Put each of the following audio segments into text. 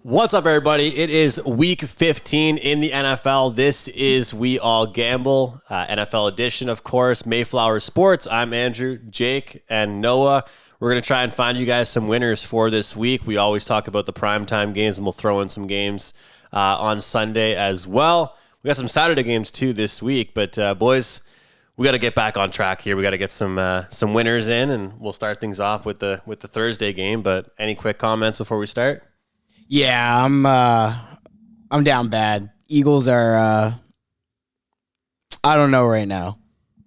What's up, everybody? It is week 15 in the NFL. This is We All Gamble, NFL edition, of course, Mayflower Sports. I'm Andrew, Jake, and Noah. We're going to try and find you guys some winners for this week. We always talk about the primetime games, and we'll throw in some games on Sunday as well. We got some Saturday games, too, this week. But, boys, we got to get back on track here. We got to get some winners in, and we'll start things off with the Thursday game. But any quick comments before we start? Yeah, I'm down bad. Eagles are I don't know right now.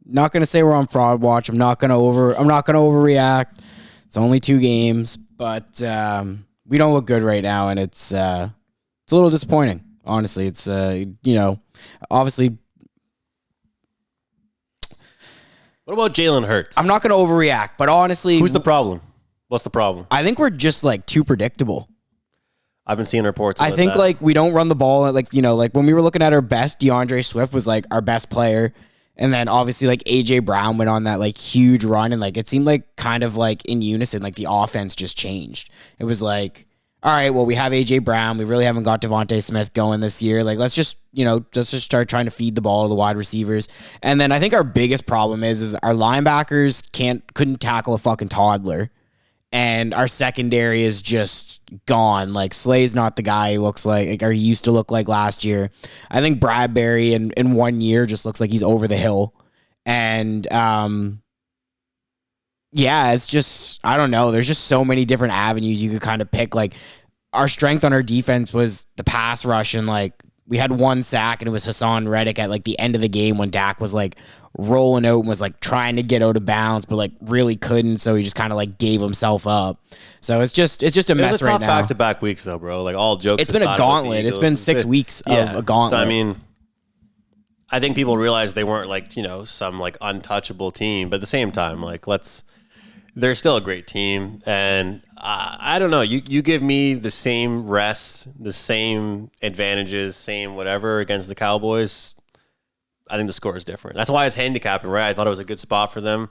Not gonna say we're on fraud watch. I'm not gonna overreact. It's only 2 games, but we don't look good right now, and it's a little disappointing. Honestly, it's obviously. What about Jalen Hurts? I'm not gonna overreact, but honestly, who's the problem? What's the problem? I think we're just like too predictable. I've been seeing reports about I think that. we don't run the ball. Like when we were looking at our best, DeAndre Swift was like our best player. And then obviously AJ Brown went on that huge run, and it seemed kind of in unison, the offense just changed. It was all right, well, we have AJ Brown. We really haven't got Devontae Smith going this year. Let's just start trying to feed the ball to the wide receivers. And then I think our biggest problem is our linebackers couldn't tackle a fucking toddler. And our secondary is just gone. Slay's not the guy he looks like or he used to look like last year. I think Bradbury in 1 year just looks like he's over the hill. And it's just, I don't know. There's just so many different avenues you could kind of pick. Our strength on our defense was the pass rush, and we had 1 sack, and it was Hassan Reddick at the end of the game when Dak was rolling out and was trying to get out of bounds, but really couldn't. So he just kind of gave himself up. So it's just a mess right now. It's a tough back-to-back weeks though, bro. All jokes It's been a gauntlet. It's been 6 weeks of a gauntlet. So I mean, I think people realize they weren't some untouchable team, but at the same time, they're still a great team. And I don't know. You give me the same rest, the same advantages, same whatever against the Cowboys, I think the score is different. That's why it's handicapping, right? I thought it was a good spot for them.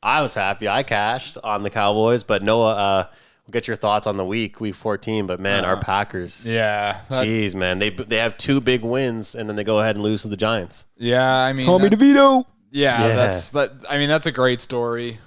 I was happy. I cashed on the Cowboys, but Noah, we'll get your thoughts on the week 14. But man, our Packers, jeez, man, they have 2 big wins and then they go ahead and lose to the Giants. Yeah, I mean, Tommy DeVito. Yeah, that's a great story.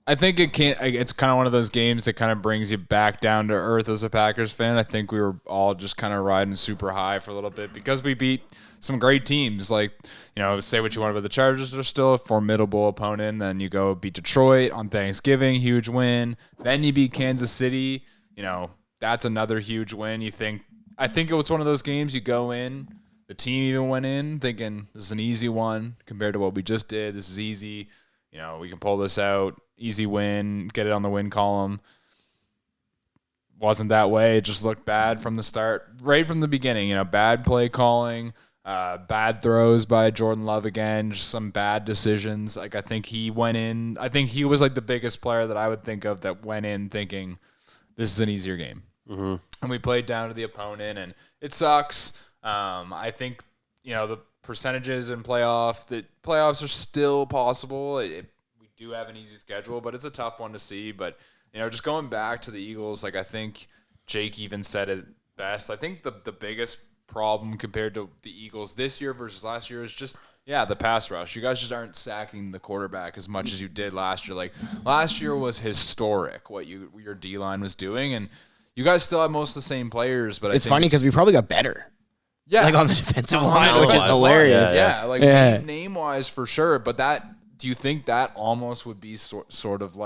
I think it's kind of one of those games that kind of brings you back down to earth as a Packers fan. I think we were all just kind of riding super high for a little bit because we beat some great teams. Say what you want about the Chargers, they're still a formidable opponent. Then you go beat Detroit on Thanksgiving, huge win. Then you beat Kansas City. That's another huge win. I think it was one of those games you go in, the team even went in thinking this is an easy one compared to what we just did. This is easy. We can pull this out. Easy win, get it on the win column. Wasn't that way. It just looked bad from the start, right from the beginning. Bad play calling, bad throws by Jordan Love again, just some bad decisions. I think he went in. I think he was the biggest player that I would think of that went in thinking this is an easier game. Mm-hmm. And we played down to the opponent, and it sucks. I think the percentages in the playoffs are still possible. We do have an easy schedule, but it's a tough one to see. But just going back to the Eagles, I think Jake even said it best. I think the biggest problem compared to the Eagles this year versus last year is just the pass rush. You guys just aren't sacking the quarterback as much as you did last year. Last year was historic what your D-line was doing, and you guys still have most of the same players. But it's funny because we probably got better. Yeah, on the defensive line, which is hilarious. Name-wise for sure. But do you think that almost would be sort of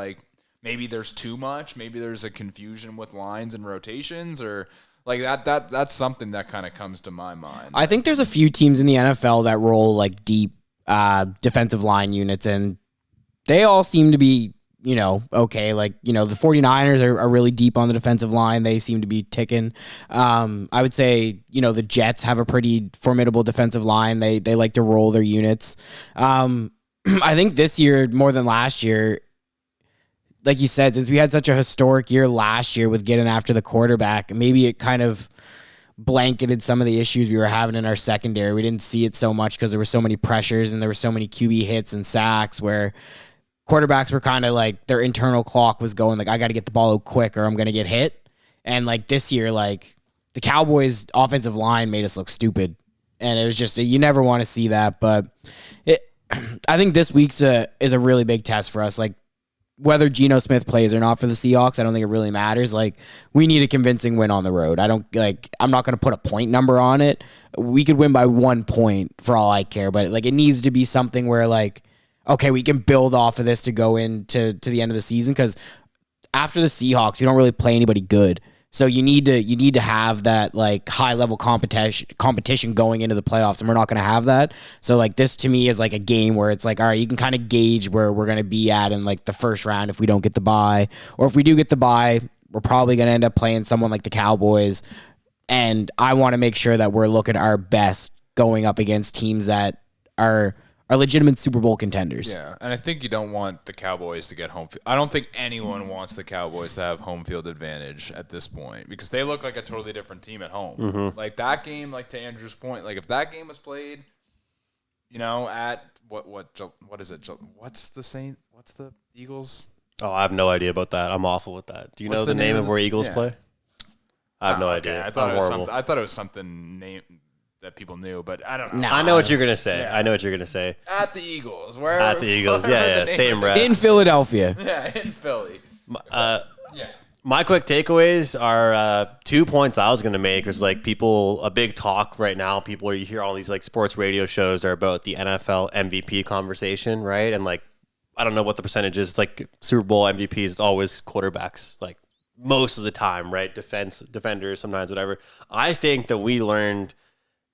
maybe there's too much? Maybe there's a confusion with lines and rotations, or that's something that kind of comes to my mind. I think there's a few teams in the NFL that roll deep defensive line units, and they all seem to be okay. The 49ers are really deep on the defensive line. They seem to be ticking. I would say, the Jets have a pretty formidable defensive line. They like to roll their units. I think this year, more than last year, like you said, since we had such a historic year last year with getting after the quarterback, maybe it kind of blanketed some of the issues we were having in our secondary. We didn't see it so much because there were so many pressures and there were so many QB hits and sacks where quarterbacks were kind of their internal clock was going I got to get the ball out quick or I'm going to get hit. And like this year, like the Cowboys offensive line made us look stupid. And it was just, you never want to see that. But I think this week's is a really big test for us. Like whether Geno Smith plays or not for the Seahawks, I don't think it really matters. Like we need a convincing win on the road. I'm not going to put a point number on it. We could win by 1 point for all I care, but like it needs to be something where like, okay, we can build off of this to go into the end of the season, because after the Seahawks, we don't really play anybody good. So you need to have that like high level competition going into the playoffs, and we're not going to have that. So like this to me is like a game where it's like, all right, you can kind of gauge where we're going to be at in like the first round if we don't get the bye, or if we do get the bye, we're probably going to end up playing someone like the Cowboys. And I want to make sure that we're looking our best going up against teams that are legitimate Super Bowl contenders. Yeah, and I think you don't want the Cowboys to get home field. I don't think anyone wants the Cowboys to have home field advantage at this point, because they look like a totally different team at home. Mm-hmm. Like that game, like to Andrew's point, like if that game was played, at what is it? What's the Eagles? Oh, I have no idea about that. I'm awful with that. Do you What's know the name of where Eagles yeah. play? I have no Okay. idea. I thought I'm it was something name that people knew, but I don't know. No. I know what you're gonna say. Yeah. I know what you're gonna say. At the Eagles, where At the Eagles, yeah, same breath. In Philadelphia. Yeah, in Philly. Yeah. My My quick takeaways are 2 points I was going to make. Was like a big talk right now. People, you hear all these like sports radio shows are about the NFL MVP conversation, right? And like, I don't know what the percentage is. It's like Super Bowl MVPs. It's always quarterbacks, like most of the time, right? Defenders, sometimes whatever. I think that we learned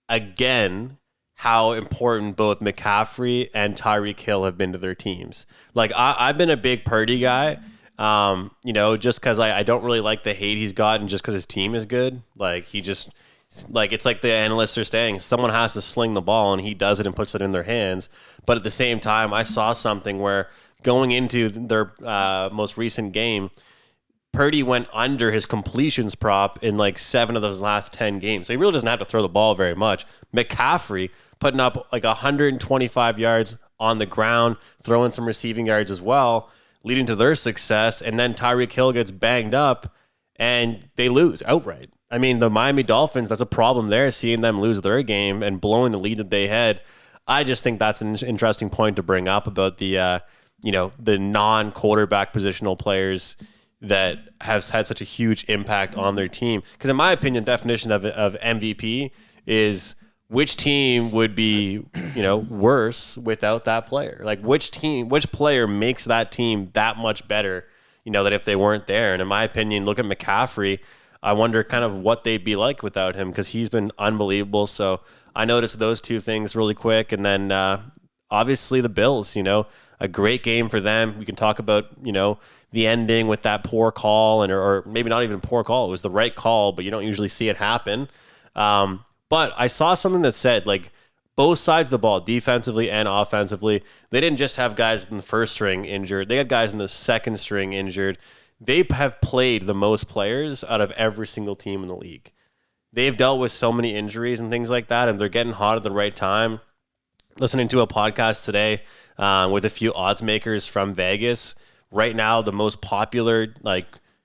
again how important both McCaffrey and Tyreek Hill have been to their teams. Like I've been a big Purdy guy. Just because I don't really like the hate he's gotten just because his team is good. Like he just it's like the analysts are saying, someone has to sling the ball and he does it and puts it in their hands. But at the same time, I saw something where going into their most recent game, Purdy went under his completions prop in like 7 of those last 10 games. So he really doesn't have to throw the ball very much. McCaffrey putting up like 125 yards on the ground, throwing some receiving yards as well, leading to their success. And then Tyreek Hill gets banged up and they lose outright. I mean, the Miami Dolphins, that's a problem there, seeing them lose their game and blowing the lead that they had. I just think that's an interesting point to bring up about the non-quarterback positional players that have had such a huge impact on their team. Because in my opinion, definition of MVP is which team would be, worse without that player. Like which player makes that team that much better, than if they weren't there. And in my opinion, look at McCaffrey. I wonder kind of what they'd be like without him, because he's been unbelievable. So I noticed those two things really quick. And then obviously the Bills, a great game for them. We can talk about, the ending with that poor call, or maybe not even a poor call. It was the right call, but you don't usually see it happen. But I saw something that said, like, both sides of the ball, defensively and offensively, they didn't just have guys in the first string injured. They had guys in the second string injured. They have played the most players out of every single team in the league. They've dealt with so many injuries and things like that, and they're getting hot at the right time. Listening to a podcast today with a few odds makers from Vegas. Right now, the most popular,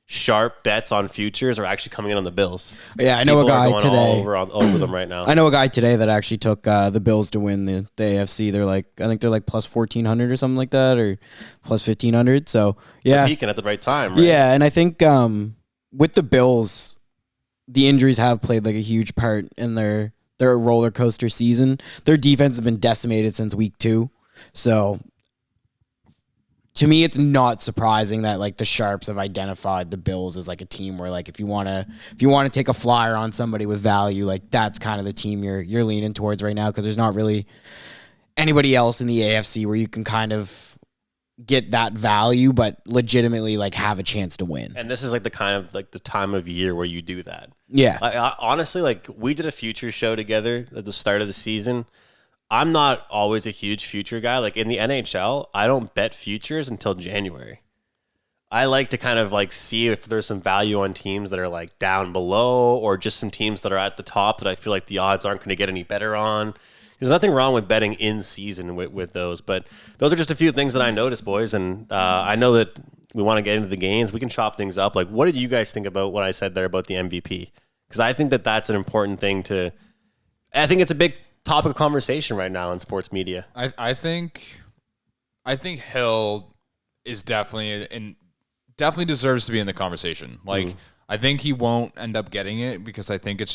sharp bets on futures are actually coming in on the Bills. Yeah, I know People a guy are going today. all over them right now. I know a guy today that actually took the Bills to win the AFC. I think they're like plus 1,400 or something like that, or plus 1,500. So yeah, They're peaking at the right time. Right? Yeah, and I think with the Bills, the injuries have played like a huge part in their roller coaster season. Their defense has been decimated since week 2. So to me, it's not surprising that like the Sharps have identified the Bills as like a team where like if you want to take a flyer on somebody with value, like that's kind of the team you're leaning towards right now, because there's not really anybody else in the AFC where you can kind of get that value but legitimately like have a chance to win. And this is like the kind of like the time of year where you do that. Yeah. I honestly, like, we did a future show together at the start of the season. I'm not always a huge future guy. Like in the NHL, I don't bet futures until January. I like to kind of like see if there's some value on teams that are like down below, or just some teams that are at the top that I feel like the odds aren't going to get any better on. There's nothing wrong with betting in season with those, but those are just a few things that I noticed, boys. And I know that we want to get into the games. We can chop things up. Like, what did you guys think about what I said there about the MVP? Because I think that that's an important thing to. I think it's a big topic of conversation right now in sports media. I think Hill is definitely deserves to be in the conversation. Like, I think he won't end up getting it because I think it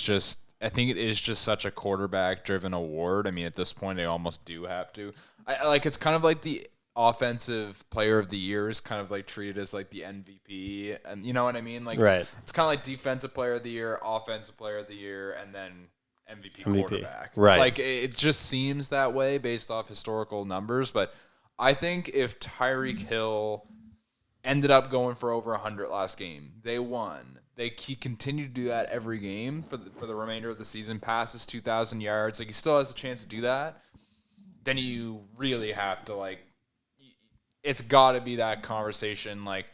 is just such a quarterback driven award. I mean, at this point, they almost do have to. It's kind of like the offensive player of the year is kind of like treated as like the MVP, and you know what I mean? Like, right. It's kind of like defensive player of the year, offensive player of the year, and then MVP. Quarterback. Right. Like, it just seems that way based off historical numbers. But I think if Tyreek Hill ended up going for over 100 last game, they won. He continued to do that every game for the remainder of the season, passes 2,000 yards. Like, he still has a chance to do that. Then you really have to, like, it's got to be that conversation, like,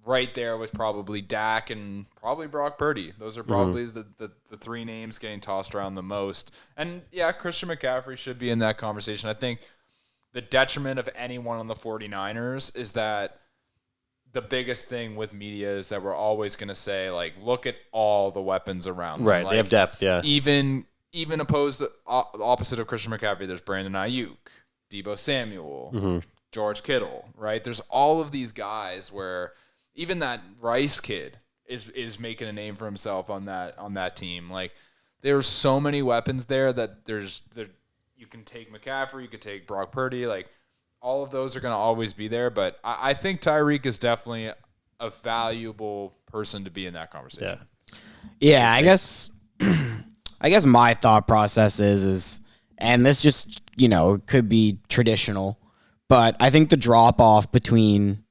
right there with probably Dak and probably Brock Purdy. Those are probably the three names getting tossed around the most. And, yeah, Christian McCaffrey should be in that conversation. I think the detriment of anyone on the 49ers is that the biggest thing with media is that we're always going to say, like, look at all the weapons around them. Right, like, they have depth, yeah. Even opposed opposite of Christian McCaffrey, there's Brandon Ayuk, Deebo Samuel, George Kittle, right? There's all of these guys where even that Rice kid is making a name for himself on that team. Like, there's so many weapons there that you can take McCaffrey, you could take Brock Purdy, like, all of those are going to always be there, but I think Tyreek is definitely a valuable person to be in that conversation. Yeah, I guess my thought process is, and this just, could be traditional, but I think the drop off between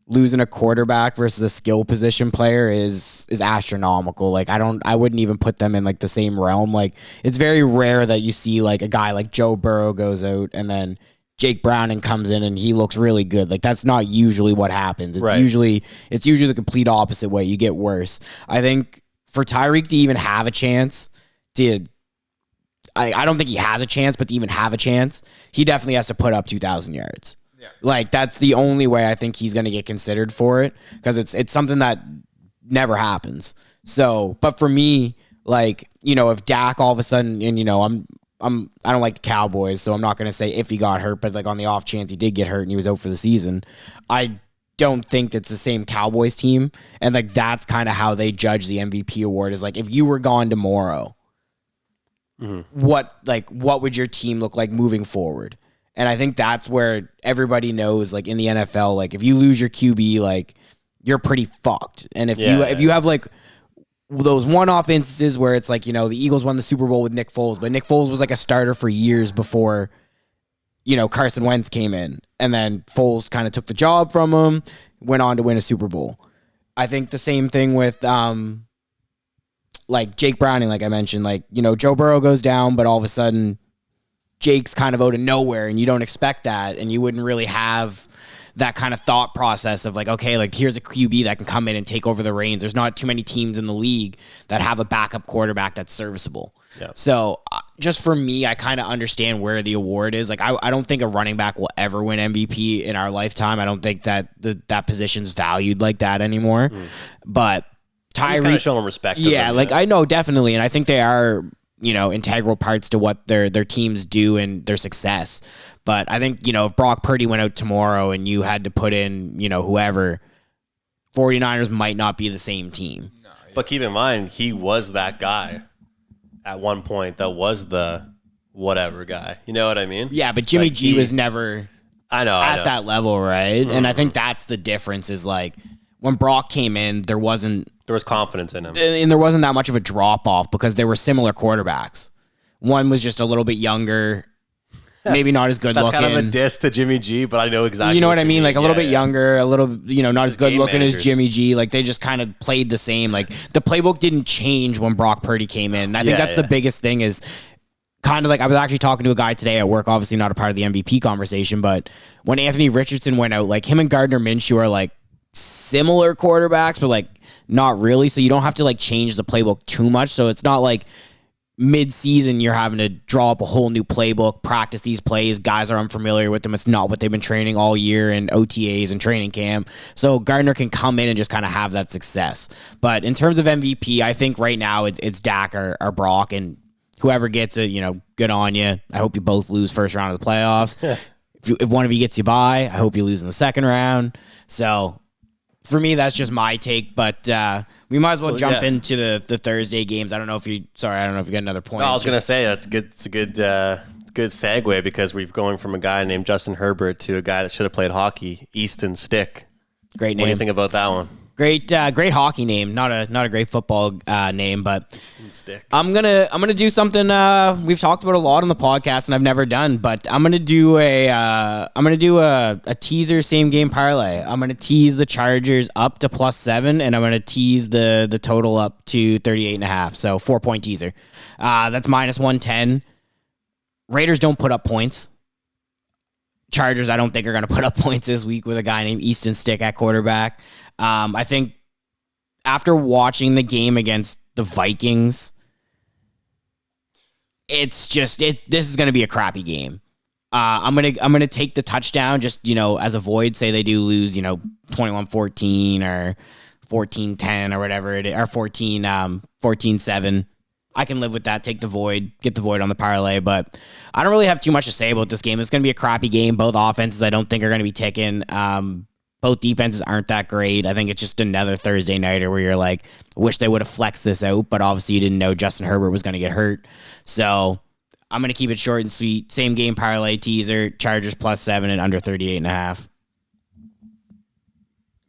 losing a quarterback versus a skill position player is astronomical. Like, I wouldn't even put them in like the same realm. Like, it's very rare that you see like a guy like Joe Burrow goes out and then Jake Browning comes in and he looks really good. Like, that's not usually what happens. It's usually the complete opposite way. You get worse. I think for Tyreek to even have a chance I don't think he has a chance, but to even have a chance, he definitely has to put up 2,000 yards. Yeah. Like, that's the only way I think he's going to get considered for it, because it's something that never happens. So, but for me, like, if Dak all of a sudden, and I don't like the Cowboys, so I'm not going to say if he got hurt, but like on the off chance he did get hurt and he was out for the season, I don't think that's the same Cowboys team. And like, that's kind of how they judge the MVP award, is like, if you were gone tomorrow, what would your team look like moving forward? And I think that's where everybody knows, like, in the NFL, like, if you lose your QB, like, you're pretty fucked. And if you have like those one-off instances where it's like, the Eagles won the Super Bowl with Nick Foles, but Nick Foles was like a starter for years before, Carson Wentz came in, and then Foles kind of took the job from him, went on to win a Super Bowl. I think the same thing with, like Jake Browning, like I mentioned, like, Joe Burrow goes down, but all of a sudden Jake's kind of out of nowhere and you don't expect that. And you wouldn't really have that kind of thought process of like, okay, like, here's a QB that can come in and take over the reins. There's not too many teams in the league that have a backup quarterback that's serviceable. Yeah. So just for me, I kind of understand where the award is. Like, I don't think a running back will ever win MVP in our lifetime. I don't think that that position's valued like that anymore. But Tyreek, kind of showing respect. Yeah, like, I know, definitely, and I think they are, integral parts to what their teams do and their success. But I think, if Brock Purdy went out tomorrow and you had to put in, whoever, 49ers might not be the same team. No, yeah. But keep in mind, he was that guy at one point that was the whatever guy. You know what I mean? Yeah, but Jimmy G was never at that level, right? And I think that's the difference, is like, when Brock came in, there was confidence in him. And there wasn't that much of a drop-off because they were similar quarterbacks. One was just a little bit younger, maybe not as good That's looking. That's kind of a diss to Jimmy G, but I know exactly. You know what I mean? Like, a little bit younger, a little, not as good looking as Jimmy G. Like, they just kind of played the same. Like, the playbook didn't change when Brock Purdy came in. And I think that's the biggest thing, is kind of like, I was actually talking to a guy today at work, obviously not a part of the MVP conversation, but when Anthony Richardson went out, like, him and Gardner Minshew are like similar quarterbacks, but like not really. So you don't have to like change the playbook too much. So it's not like mid-season you're having to draw up a whole new playbook, practice these plays. Guys are unfamiliar with them. It's not what they've been training all year in OTAs and training camp. So Gardner can come in and just kind of have that success. But in terms of MVP, I think right now it's Dak or Brock, and whoever gets it, good on you. I hope you both lose first round of the playoffs. If one of you gets you by, I hope you lose in the second round. So for me, that's just my take, but we might as well jump into the Thursday games. I don't know if you got another point. No, I was going to say that's good. It's a good segue because we're going from a guy named Justin Herbert to a guy that should have played hockey, Easton Stick. Great name. What do you think about that one? Great hockey name, not a great football name, but Stick. I'm gonna do something we've talked about a lot on the podcast and I've never done, but I'm gonna do a teaser same game parlay. I'm gonna tease the Chargers up to +7, and I'm gonna tease the total up to 38.5. So 4-point teaser. That's -110. Raiders don't put up points. Chargers, I don't think are gonna put up points this week with a guy named Easton Stick at quarterback. I think after watching the game against the Vikings, it's just this is going to be a crappy game. I'm gonna take the touchdown just as a void. Say they do lose 21-14 or 14-10 or whatever it is, or 14-7. I can live with that. Take the void, get the void on the parlay, but I don't really have too much to say about this game. It's going to be a crappy game. Both offenses I don't think are going to be ticking. Both defenses aren't that great. I think it's just another Thursday nighter where you're like, wish they would have flexed this out, but obviously you didn't know Justin Herbert was going to get hurt. So I'm going to keep it short and sweet. Same game parlay teaser, Chargers +7 and under 38.5.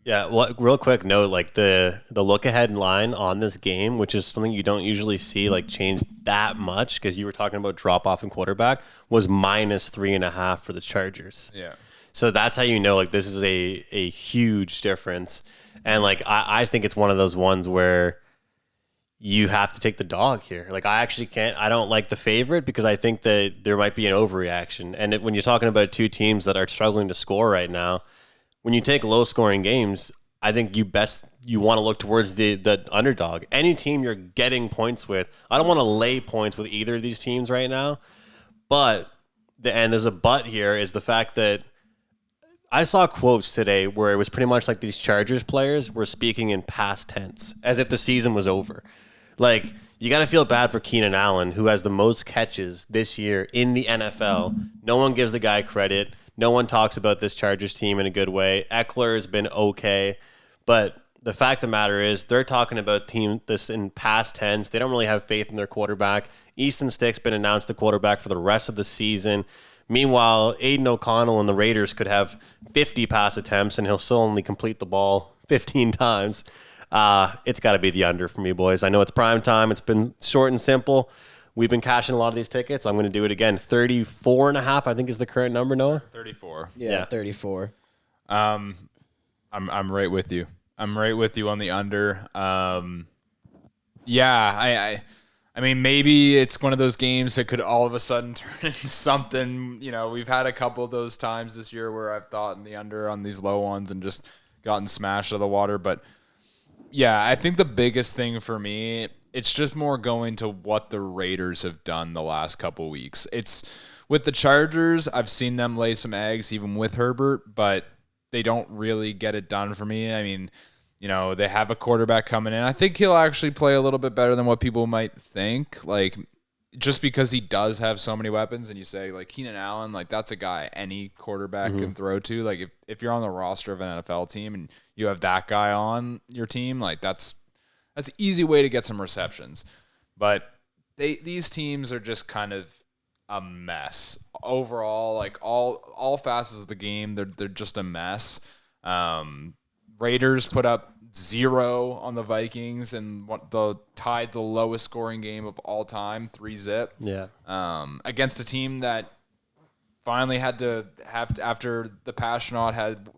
Yeah, well, real quick note, like the look ahead line on this game, which is something you don't usually see change that much because you were talking about drop off in quarterback, was -3.5 for the Chargers. Yeah. So that's how this is a huge difference. And I think it's one of those ones where you have to take the dog here. I don't like the favorite because I think that there might be an overreaction. And when you're talking about two teams that are struggling to score right now, when you take low scoring games, I think you want to look towards the underdog. Any team you're getting points with, I don't want to lay points with either of these teams right now. But there's a but here is the fact that I saw quotes today where it was pretty much like these Chargers players were speaking in past tense, as if the season was over. You got to feel bad for Keenan Allen, who has the most catches this year in the NFL. No one gives the guy credit. No one talks about this Chargers team in a good way. Eckler has been okay, but the fact of the matter is they're talking about this in past tense. They don't really have faith in their quarterback. Easton Stick's been announced the quarterback for the rest of the season. Meanwhile, Aiden O'Connell and the Raiders could have 50 pass attempts, and he'll still only complete the ball 15 times. It's got to be the under for me, boys. I know it's prime time. It's been short and simple. We've been cashing a lot of these tickets. I'm going to do it again. 34.5, I think, is the current number, Noah. 34. Yeah, 34. I'm right with you. I'm right with you on the under. I mean, maybe it's one of those games that could all of a sudden turn into something. We've had a couple of those times this year where I've thought in the under on these low ones and just gotten smashed out of the water. But yeah, I think the biggest thing for me, it's just more going to what the Raiders have done the last couple of weeks. It's with the Chargers, I've seen them lay some eggs even with Herbert, but they don't really get it done for me. I mean, they have a quarterback coming in. I think he'll actually play a little bit better than what people might think. Just because he does have so many weapons, and you say Keenan Allen, that's a guy any quarterback can throw to. If you're on the roster of an NFL team and you have that guy on your team, that's an easy way to get some receptions. But these teams are just kind of a mess overall. All facets of the game, they're just a mess. Raiders put up 0 on the Vikings and tied the lowest scoring game of all time, 3-0. Yeah. Against a team that finally had to have after the Passionate had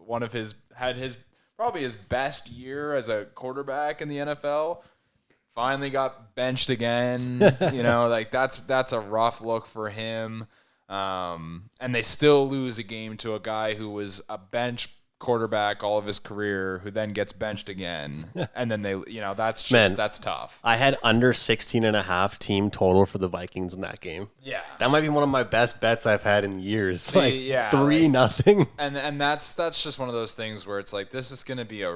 probably his best year as a quarterback in the NFL. Finally got benched again. That's a rough look for him. And they still lose a game to a guy who was a bench quarterback all of his career who then gets benched again. And then they, that's just, Man. that's tough. I had under 16.5 team total for the Vikings in that game. Yeah. That might be one of my best bets I've had in years. Like yeah, 3-0. And that's just one of those things where it's like, this is going to be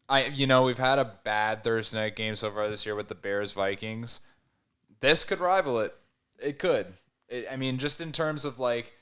we've had a bad Thursday night game so far this year with the Bears Vikings. This could rival it. It could. Just in terms of like,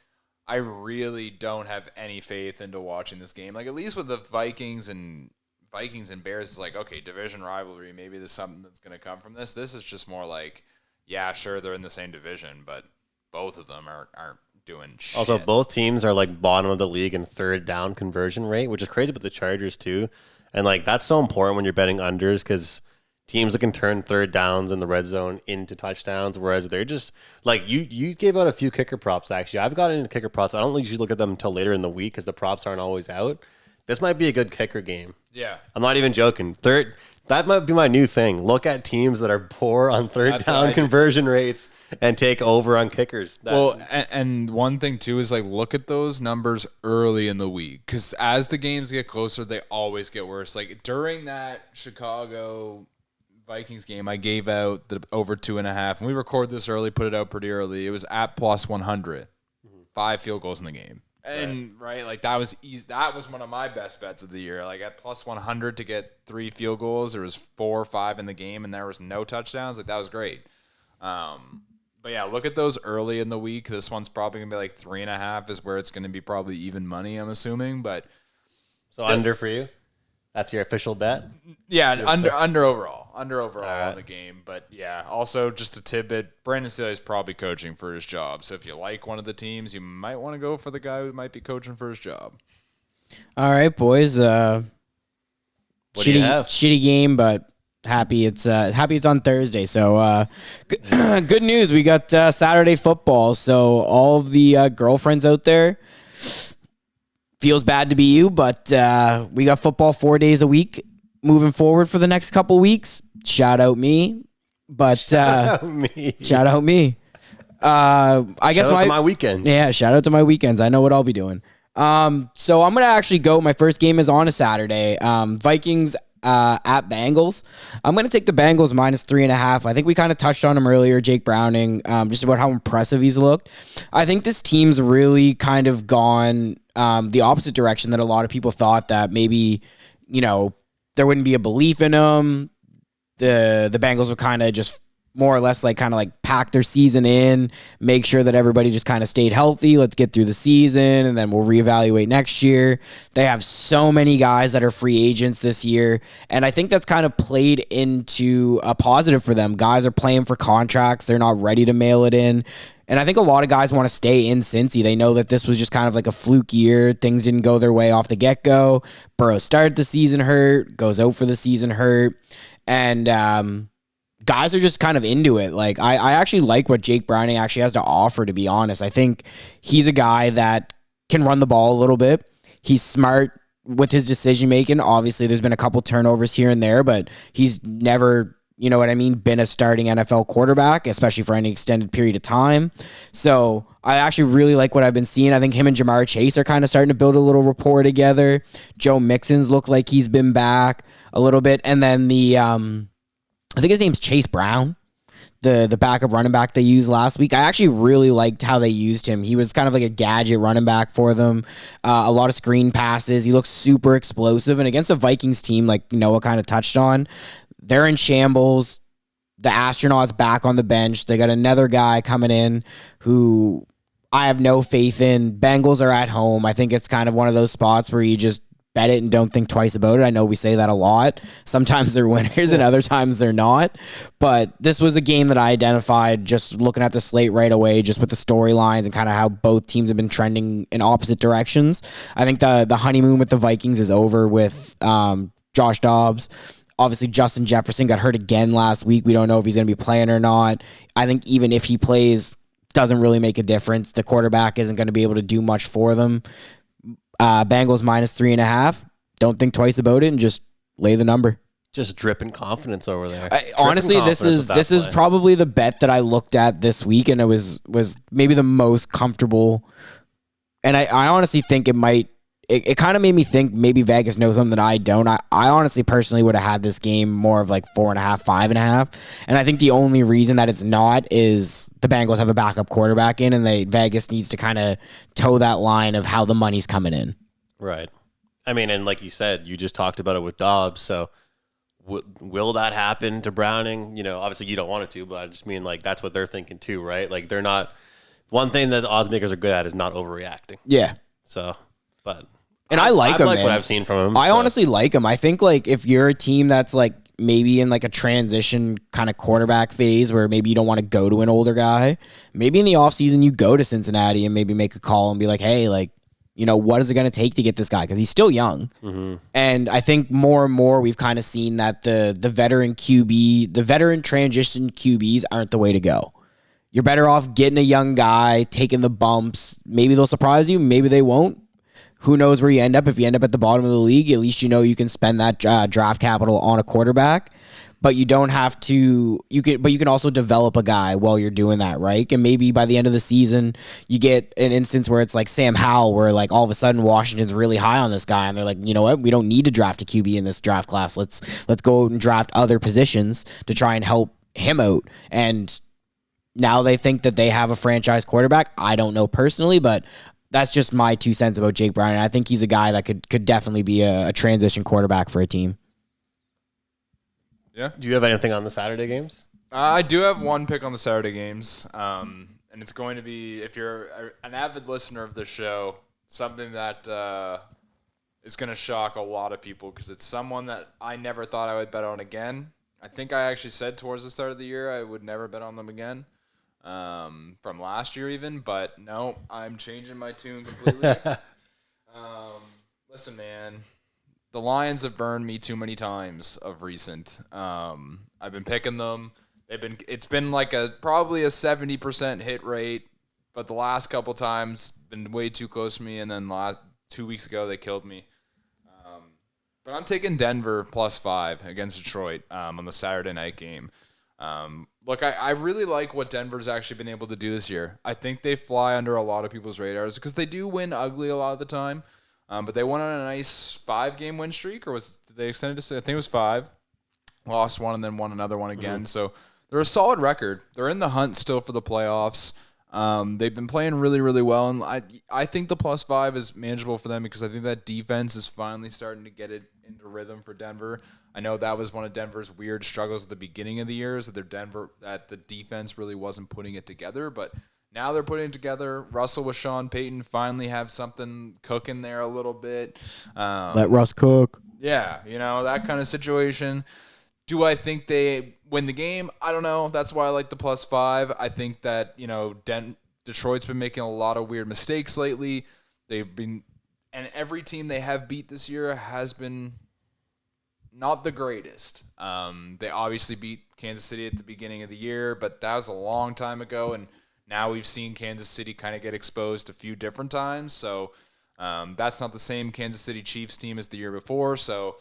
I really don't have any faith into watching this game. Like, at least with the Vikings and Bears, it's like, okay, division rivalry. Maybe there's something that's going to come from this. This is just more like, yeah, sure, they're in the same division, but both of them aren't doing shit. Also, both teams are like bottom of the league in third down conversion rate, which is crazy about the Chargers too. And like, that's so important when you're betting unders because teams that can turn third downs in the red zone into touchdowns, whereas they're just like you gave out a few kicker props. Actually, I've gotten into kicker props. I don't usually look at them until later in the week because the props aren't always out. This might be a good kicker game. Yeah, I'm not even joking. That might be my new thing. Look at teams that are poor on third down conversion rates and take over on kickers. And one thing too is like, look at those numbers early in the week because as the games get closer, they always get worse. Like during that Chicago Vikings game, I gave out the over 2.5, and we record this early, put it out pretty early. It was at plus 100, 5 field goals in the game, and like that was easy. That was one of my best bets of the year. Like at plus 100 to get 3 field goals, there was 4 or 5 in the game, and there was no touchdowns. Like that was great. But yeah, look at those early in the week. This one's probably gonna be like 3.5 is where it's gonna be probably even money, I'm assuming. But so under for you. That's your official bet? Yeah, under overall on the game. But yeah, also just a tidbit, Brandon Staley is probably coaching for his job. So if you like one of the teams, you might want to go for the guy who might be coaching for his job. All right, boys. Shitty game, but happy it's on Thursday. So good news. We got Saturday football. So all of the girlfriends out there, feels bad to be you, but we got football 4 days a week moving forward for the next couple weeks. Shout out me. But shout out me. I guess shout out to my weekends. Yeah, shout out to my weekends. I know what I'll be doing. So I'm going to actually go. My first game is on a Saturday. Vikings at Bengals. I'm going to take the Bengals minus 3.5. I think we kind of touched on him earlier, Jake Browning, just about how impressive he's looked. I think this team's really kind of gone the opposite direction that a lot of people thought, that maybe, there wouldn't be a belief in him. The Bengals would kind of just more or less like pack their season in, make sure that everybody just kind of stayed healthy. Let's get through the season and then we'll reevaluate next year. They have so many guys that are free agents this year. And I think that's kind of played into a positive for them. Guys are playing for contracts. They're not ready to mail it in. And I think a lot of guys want to stay in Cincy. They know that this was just kind of like a fluke year. Things didn't go their way off the get-go. Burrow started the season hurt, goes out for the season hurt. And guys are just kind of into it. Like, I actually like what Jake Browning actually has to offer, to be honest. I think he's a guy that can run the ball a little bit. He's smart with his decision-making. Obviously, there's been a couple turnovers here and there, but he's never, been a starting NFL quarterback, especially for any extended period of time. So I actually really like what I've been seeing. I think him and Jamar Chase are kind of starting to build a little rapport together. Joe Mixon's looked like he's been back a little bit. And then I think his name's Chase Brown, the backup running back they used last week. I actually really liked how they used him. He was kind of like a gadget running back for them. A lot of screen passes. He looks super explosive. And against a Vikings team, like Noah kind of touched on, they're in shambles. The Astronauts back on the bench. They got another guy coming in who I have no faith in. Bengals are at home. I think it's kind of one of those spots where you just bet it and don't think twice about it. I know we say that a lot. Sometimes they're winners and other times they're not. But this was a game that I identified just looking at the slate right away, just with the storylines and kind of how both teams have been trending in opposite directions. I think the honeymoon with the Vikings is over with Josh Dobbs. Obviously, Justin Jefferson got hurt again last week. We don't know if he's going to be playing or not. I think even if he plays, doesn't really make a difference. The quarterback isn't going to be able to do much for them. Bengals minus 3.5. Don't think twice about it and just lay the number. Just dripping confidence over there. Honestly, this is probably the bet that I looked at this week, and it was maybe the most comfortable. And I honestly think it might it kind of made me think maybe Vegas knows something that I don't. I honestly personally would have had this game more of like 4.5, 5.5. And I think the only reason that it's not is the Bengals have a backup quarterback in, and Vegas needs to kind of toe that line of how the money's coming in. Right. I mean, and like you said, you just talked about it with Dobbs. So will that happen to Browning? Obviously you don't want it to, but I just mean like that's what they're thinking too, right? Like they're not. One thing that the odds makers are good at is not overreacting. Yeah. So, but. And I like him, like man. what I've seen from him. I honestly like him. I think like if you're a team that's like maybe in like a transition kind of quarterback phase where maybe you don't want to go to an older guy, maybe in the offseason you go to Cincinnati and maybe make a call and be like, hey, like, what is it going to take to get this guy? Because he's still young. Mm-hmm. And I think more and more we've kind of seen that the veteran transition QBs aren't the way to go. You're better off getting a young guy, taking the bumps. Maybe they'll surprise you. Maybe they won't. Who knows where you end up? If you end up at the bottom of the league, at least you can spend that draft capital on a quarterback. But you don't have to. You can also develop a guy while you're doing that, right? And maybe by the end of the season, you get an instance where it's like Sam Howell, where like all of a sudden Washington's really high on this guy, and they're like, you know what? We don't need to draft a QB in this draft class. Let's go out and draft other positions to try and help him out. And now they think that they have a franchise quarterback. I don't know personally, but that's just my 2 cents about Jake Browning. I think he's a guy that could definitely be a transition quarterback for a team. Yeah. Do you have anything on the Saturday games? I do have one pick on the Saturday games, and it's going to be, if you're an avid listener of the show, something that is going to shock a lot of people because it's someone that I never thought I would bet on again. I think I actually said towards the start of the year I would never bet on them again. From last year even, but no, I'm changing my tune completely. Listen, man, the Lions have burned me too many times of recent. I've been picking them. It's been like probably a 70% hit rate, but the last couple times been way too close to me, and then last 2 weeks ago they killed me. But I'm taking Denver +5 against Detroit on the Saturday night game. Look, I really like what Denver's actually been able to do this year. I think they fly under a lot of people's radars because they do win ugly a lot of the time. But they went on a nice 5-game win streak, or did they extend it to, I think it was 5. Lost one and then won another one again. Mm-hmm. So they're a solid record. They're in the hunt still for the playoffs. They've been playing really, really well. And I think the +5 is manageable for them because I think that defense is finally starting to get it into rhythm for Denver. I know that was one of Denver's weird struggles at the beginning of the year, is that the defense really wasn't putting it together, but now they're putting it together. Russell with Sean Payton finally have something cooking there a little bit. Let Russ cook. Yeah, that kind of situation. Do I think they win the game? I don't know. That's why I like the +5. I think that, Detroit's been making a lot of weird mistakes lately. And every team they have beat this year has been not the greatest. They obviously beat Kansas City at the beginning of the year, but that was a long time ago, and now we've seen Kansas City kind of get exposed a few different times. So that's not the same Kansas City Chiefs team as the year before. So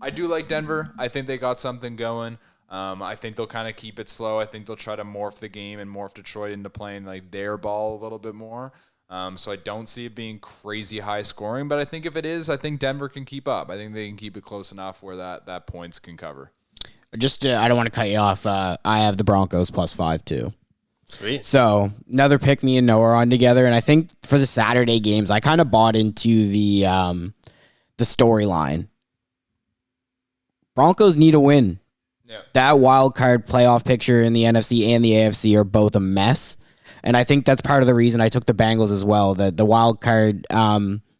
I do like Denver. I think they got something going. I think they'll kind of keep it slow. I think they'll try to morph the game and morph Detroit into playing like their ball a little bit more. So I don't see it being crazy high scoring, but I think if it is, I think Denver can keep up. I think they can keep it close enough where that points can cover. Just I don't want to cut you off. I have the Broncos +5 too. Sweet. So another pick me and Noah are on together, and I think for the Saturday games, I kind of bought into the storyline. Broncos need a win. Yeah. That wild card playoff picture in the NFC and the AFC are both a mess. And I think that's part of the reason I took the Bengals as well. The wild card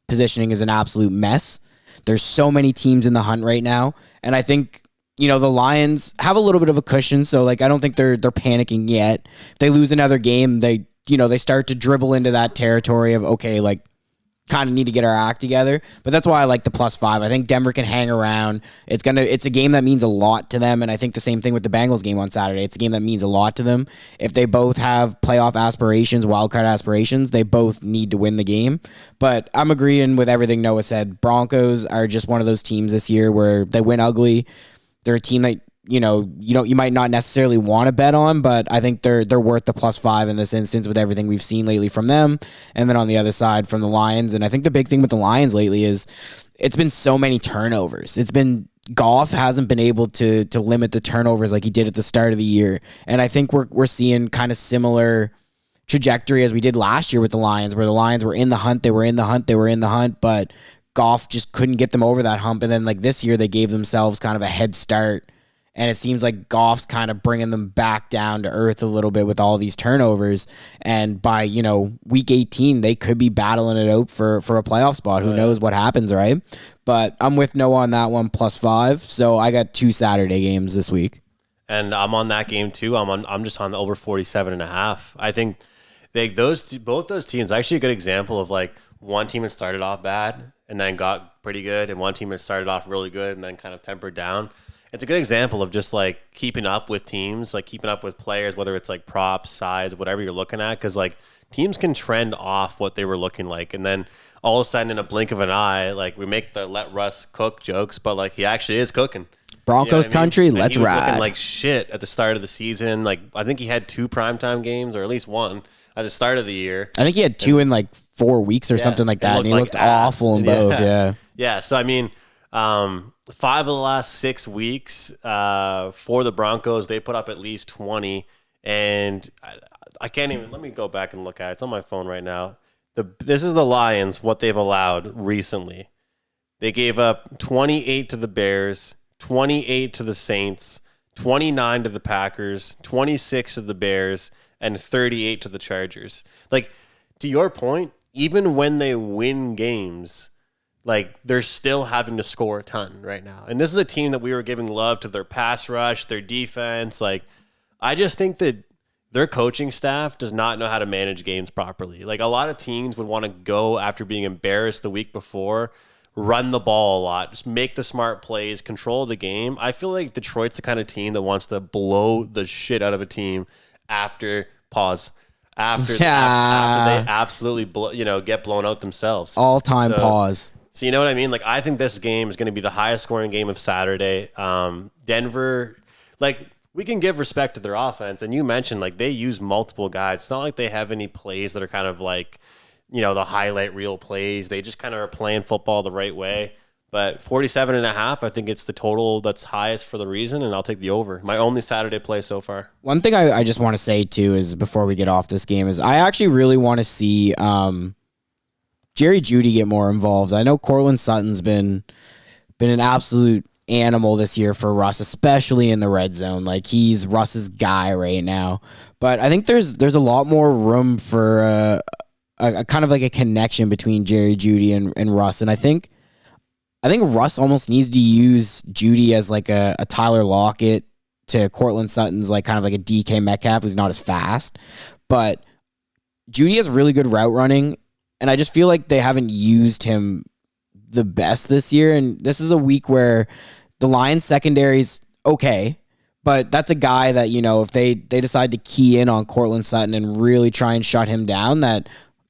positioning is an absolute mess. There's so many teams in the hunt right now. And I think, the Lions have a little bit of a cushion. So, I don't think they're panicking yet. If they lose another game, they start to dribble into that territory of, okay, kind of need to get our act together. But that's why I like the +5. I think Denver can hang around. It's a game that means a lot to them, and I think the same thing with the Bengals game on Saturday. It's a game that means a lot to them. If they both have playoff aspirations, wildcard aspirations, they both need to win the game. But I'm agreeing with everything Noah said. Broncos are just one of those teams this year where they win ugly. They're a team that you might not necessarily want to bet on, but I think they're worth the +5 in this instance with everything we've seen lately from them. And then on the other side from the Lions, and I think the big thing with the Lions lately is it's been so many turnovers. Goff hasn't been able to limit the turnovers like he did at the start of the year. And I think we're seeing kind of similar trajectory as we did last year with the Lions, where the Lions were in the hunt, they were in the hunt, but Goff just couldn't get them over that hump. And then like this year, they gave themselves kind of a head start. And it seems like Goff's kind of bringing them back down to earth a little bit with all these turnovers. And by, week 18, they could be battling it out for a playoff spot. Who knows what happens, right? But I'm with Noah on that one, +5. So I got 2 Saturday games this week. And I'm on that game too. I'm just on the over 47.5. I think both those teams actually a good example of like one team that started off bad and then got pretty good, and one team that started off really good and then kind of tempered down. It's a good example of just like keeping up with teams, like keeping up with players, whether it's like props, size, whatever you're looking at, because like teams can trend off what they were looking like, and then all of a sudden in a blink of an eye, like we make the let Russ cook jokes, but like he actually is cooking. Broncos country, let's ride. He was ride. looking like shit at the start of the season. Like I think he had 2 primetime games, or at least one at the start of the year. I think he had 2 in like 4 weeks or something like that, and he looked awful in both. Yeah. Yeah. So I mean, 5 of the last 6 weeks for the Broncos, they put up at least 20, and I can't even. Let me go back and look at it. It's on my phone right now. This is the Lions, what they've allowed recently. They gave up 28 to the Bears, 28 to the Saints, 29 to the Packers, 26 to the Bears, and 38 to the Chargers. Like, to your point, even when they win games, like, they're still having to score a ton right now. And this is a team that we were giving love to their pass rush, their defense. Like, I just think that their coaching staff does not know how to manage games properly. Like, a lot of teams would want to go after being embarrassed the week before, run the ball a lot, just make the smart plays, control the game. I feel like Detroit's the kind of team that wants to blow the shit out of a team after they absolutely get blown out themselves. All-time pause. So you know what I mean? Like, I think this game is going to be the highest scoring game of Saturday. Denver, like, we can give respect to their offense, and you mentioned like they use multiple guys. It's not like they have any plays that are kind of like, the highlight reel plays. They just kind of are playing football the right way. But 47.5, I think it's the total that's highest for the reason, and I'll take the over. My only Saturday play so far. One thing I just want to say, too, is before we get off this game, is I actually really want to see Jerry Jeudy get more involved. I know Courtland Sutton's been an absolute animal this year for Russ, especially in the red zone. Like, he's Russ's guy right now. But I think there's a lot more room for a kind of like a connection between Jerry Jeudy and Russ. And I think Russ almost needs to use Jeudy as like a Tyler Lockett to Courtland Sutton's like kind of like a DK Metcalf, who's not as fast. But Jeudy has really good route running, and I just feel like they haven't used him the best this year. And this is a week where the Lions secondary's okay, but that's a guy that, if they decide to key in on Courtland Sutton and really try and shut him down, that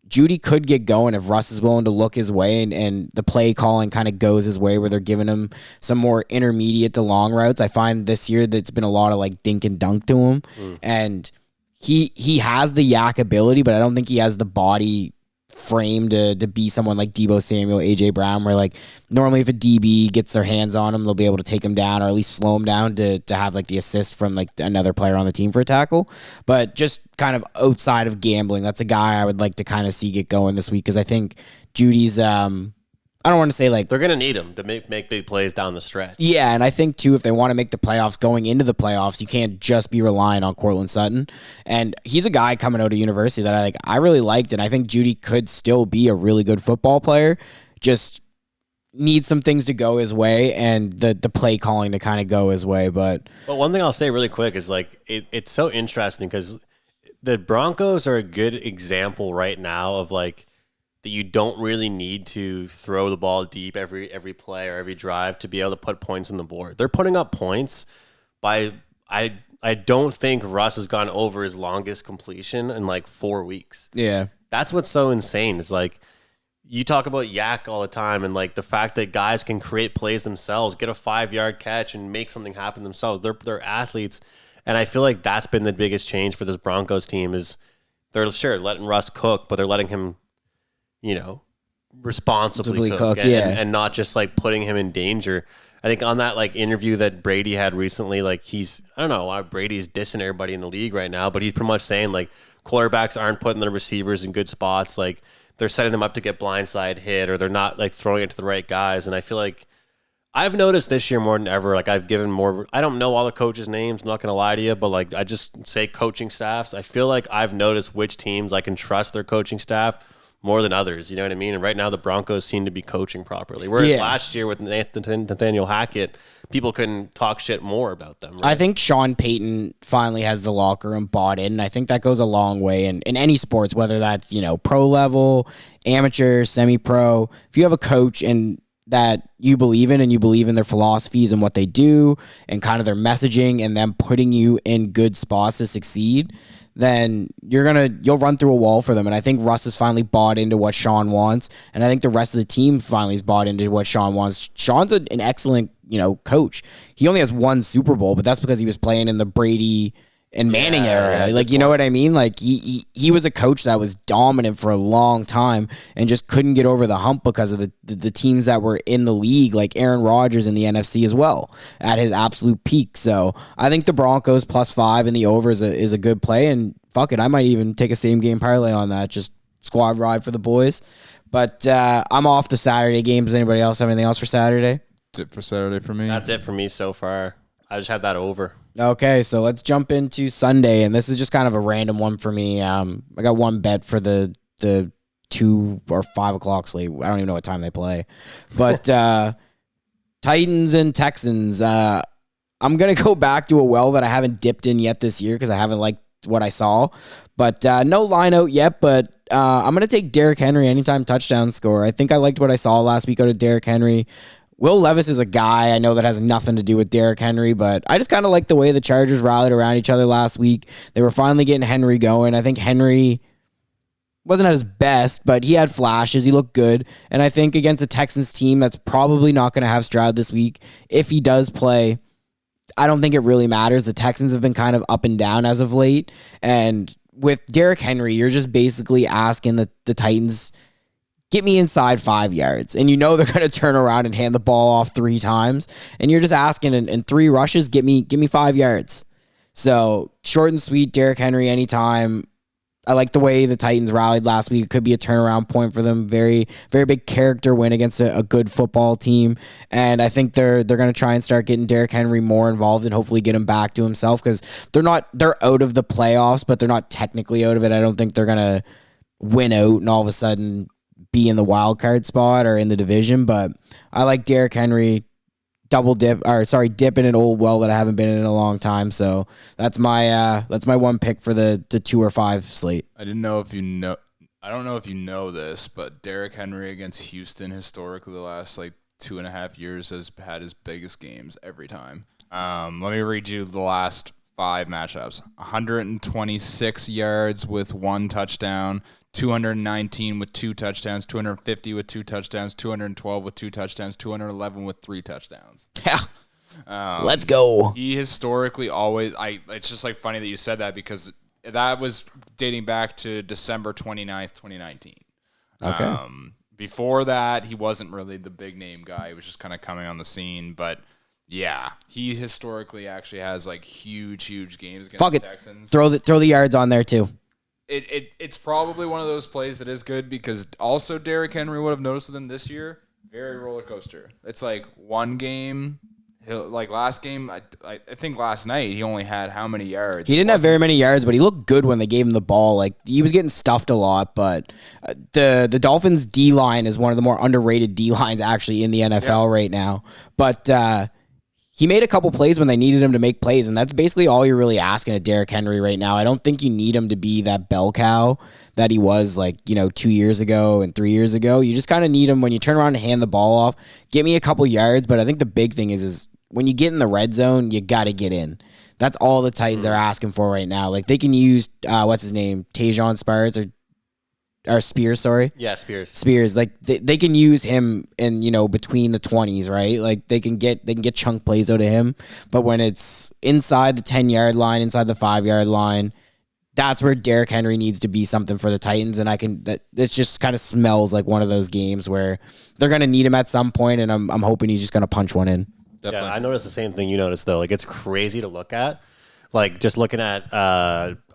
Jeudy could get going if Russ is willing to look his way and the play calling kind of goes his way where they're giving him some more intermediate to long routes. I find this year that it's been a lot of like dink and dunk to him. And he has the yak ability, but I don't think he has the body frame to be someone like Deebo Samuel, AJ Brown, where like normally if a DB gets their hands on him, they'll be able to take him down or at least slow him down to have like the assist from like another player on the team for a tackle. But just kind of outside of gambling, that's a guy I would like to kind of see get going this week, because I think Judy's I don't want to say like they're going to need him to make big plays down the stretch. Yeah, and I think too, if they want to make the playoffs going into the playoffs, you can't just be relying on Courtland Sutton. And he's a guy coming out of university that I really liked, and I think Jeudy could still be a really good football player. Just needs some things to go his way and the play calling to kind of go his way. But one thing I'll say really quick is like it's so interesting because the Broncos are a good example right now of like that you don't really need to throw the ball deep every play or every drive to be able to put points on the board. They're putting up points by I don't think Russ has gone over his longest completion in like 4 weeks. Yeah. That's what's so insane. Is like you talk about yak all the time, and like the fact that guys can create plays themselves, get a 5-yard catch and make something happen themselves. They're athletes. And I feel like that's been the biggest change for this Broncos team is they're sure letting Russ cook, but they're letting him, responsibly cook and not just like putting him in danger. I think on that like interview that Brady had recently, like I don't know why Brady's dissing everybody in the league right now, but he's pretty much saying like quarterbacks aren't putting their receivers in good spots. Like they're setting them up to get blindside hit, or they're not like throwing it to the right guys. And I feel like I've noticed this year more than ever, like I've given more, I don't know all the coaches' names, I'm not going to lie to you, but like I just say coaching staffs. I feel like I've noticed which teams I can trust their coaching staff more than others, you know what I mean? And right now the Broncos seem to be coaching properly. Whereas last year with Nathaniel Hackett, people couldn't talk shit more about them. Right? I think Sean Payton finally has the locker room bought in. And I think that goes a long way in any sports, whether that's, pro level, amateur, semi-pro. If you have a coach and that you believe in and you believe in their philosophies and what they do and kind of their messaging and them putting you in good spots to succeed, then you'll run through a wall for them. And I think Russ has finally bought into what Sean wants. And I think the rest of the team finally has bought into what Sean wants. Sean's an excellent, coach. He only has one Super Bowl, but that's because he was playing in the Brady and Manning era. Like, you know what I mean? Like he was a coach that was dominant for a long time and just couldn't get over the hump because of the teams that were in the league, like Aaron Rodgers in the NFC as well at his absolute peak. So I think the Broncos +5 and the over is a good play. And fuck it, I might even take a same game parlay on that. Just squad ride for the boys. But I'm off the Saturday games. Does anybody else have anything else for Saturday? That's it for Saturday for me. That's it for me so far. I just had that over. Okay, so let's jump into Sunday, and this is just kind of a random one for me. I got one bet for the 2 or 5 o'clock slate. I don't even know what time they play, but Titans and Texans. I'm gonna go back to a well that I haven't dipped in yet this year because I haven't liked what I saw, but no line out yet. But I'm gonna take Derrick Henry anytime touchdown score. I think I liked what I saw last week out of Derrick Henry. Will Levis is a guy I know that has nothing to do with Derrick Henry, but I just kind of like the way the Chargers rallied around each other last week. They were finally getting Henry going. I think Henry wasn't at his best, but he had flashes. He looked good. And I think against a Texans team that's probably not going to have Stroud this week, if he does play, I don't think it really matters. The Texans have been kind of up and down as of late. And with Derrick Henry, you're just basically asking the Titans, get me inside 5 yards. And they're going to turn around and hand the ball off 3 times. And you're just asking in 3 rushes, get me 5 yards. So short and sweet, Derrick Henry anytime. I like the way the Titans rallied last week. It could be a turnaround point for them. Very, very big character win against a good football team. And I think they're going to try and start getting Derrick Henry more involved and hopefully get him back to himself because they're out of the playoffs, but they're not technically out of it. I don't think they're going to win out and all of a sudden be in the wild card spot or in the division, but I like Derrick Henry dip in an old well that I haven't been in a long time. So that's my one pick for the 2 or 5 slate. I don't know if you know this, but Derrick Henry against Houston historically the last 2.5 years has had his biggest games every time. Let me read you the last 5 matchups. 126 yards with 1 touchdown, 219 with 2 touchdowns, 250 with 2 touchdowns, 212 with 2 touchdowns, 211 with 3 touchdowns. Yeah. Let's go. He historically always it's just funny that you said that because that was dating back to December 29th, 2019. Okay. Before that, he wasn't really the big name guy. He was just kind of coming on the scene, but yeah, he historically actually has huge games against the Texans. Throw the yards on there too. It's probably one of those plays that is good because also Derrick Henry would have noticed with him this year. Very roller coaster. It's one game. Last game, I think last night he only had how many yards? He didn't have very many yards, but he looked good when they gave him the ball. He was getting stuffed a lot, but the Dolphins D line is one of the more underrated D lines actually in the NFL right now. But he made a couple plays when they needed him to make plays, and that's basically all you're really asking of Derrick Henry right now. I don't think you need him to be that bell cow that he was 2 years ago and 3 years ago. You just kind of need him when you turn around and hand the ball off. Get me a couple yards, but I think the big thing is when you get in the red zone, you got to get in. That's all the Titans are asking for right now. They can use, what's his name, Tajon Spires, or or Spears, sorry. Yeah, Spears. Spears, like they can use him in, between the 20s, right? Like they can get chunk plays out of him, but when it's inside the 10-yard line, inside the 5-yard line, that's where Derrick Henry needs to be something for the Titans. And it just kind of smells like one of those games where they're going to need him at some point, and I'm hoping he's just going to punch one in. Definitely. Yeah, I noticed the same thing you noticed, though. Like, it's crazy to look at. Like, just looking at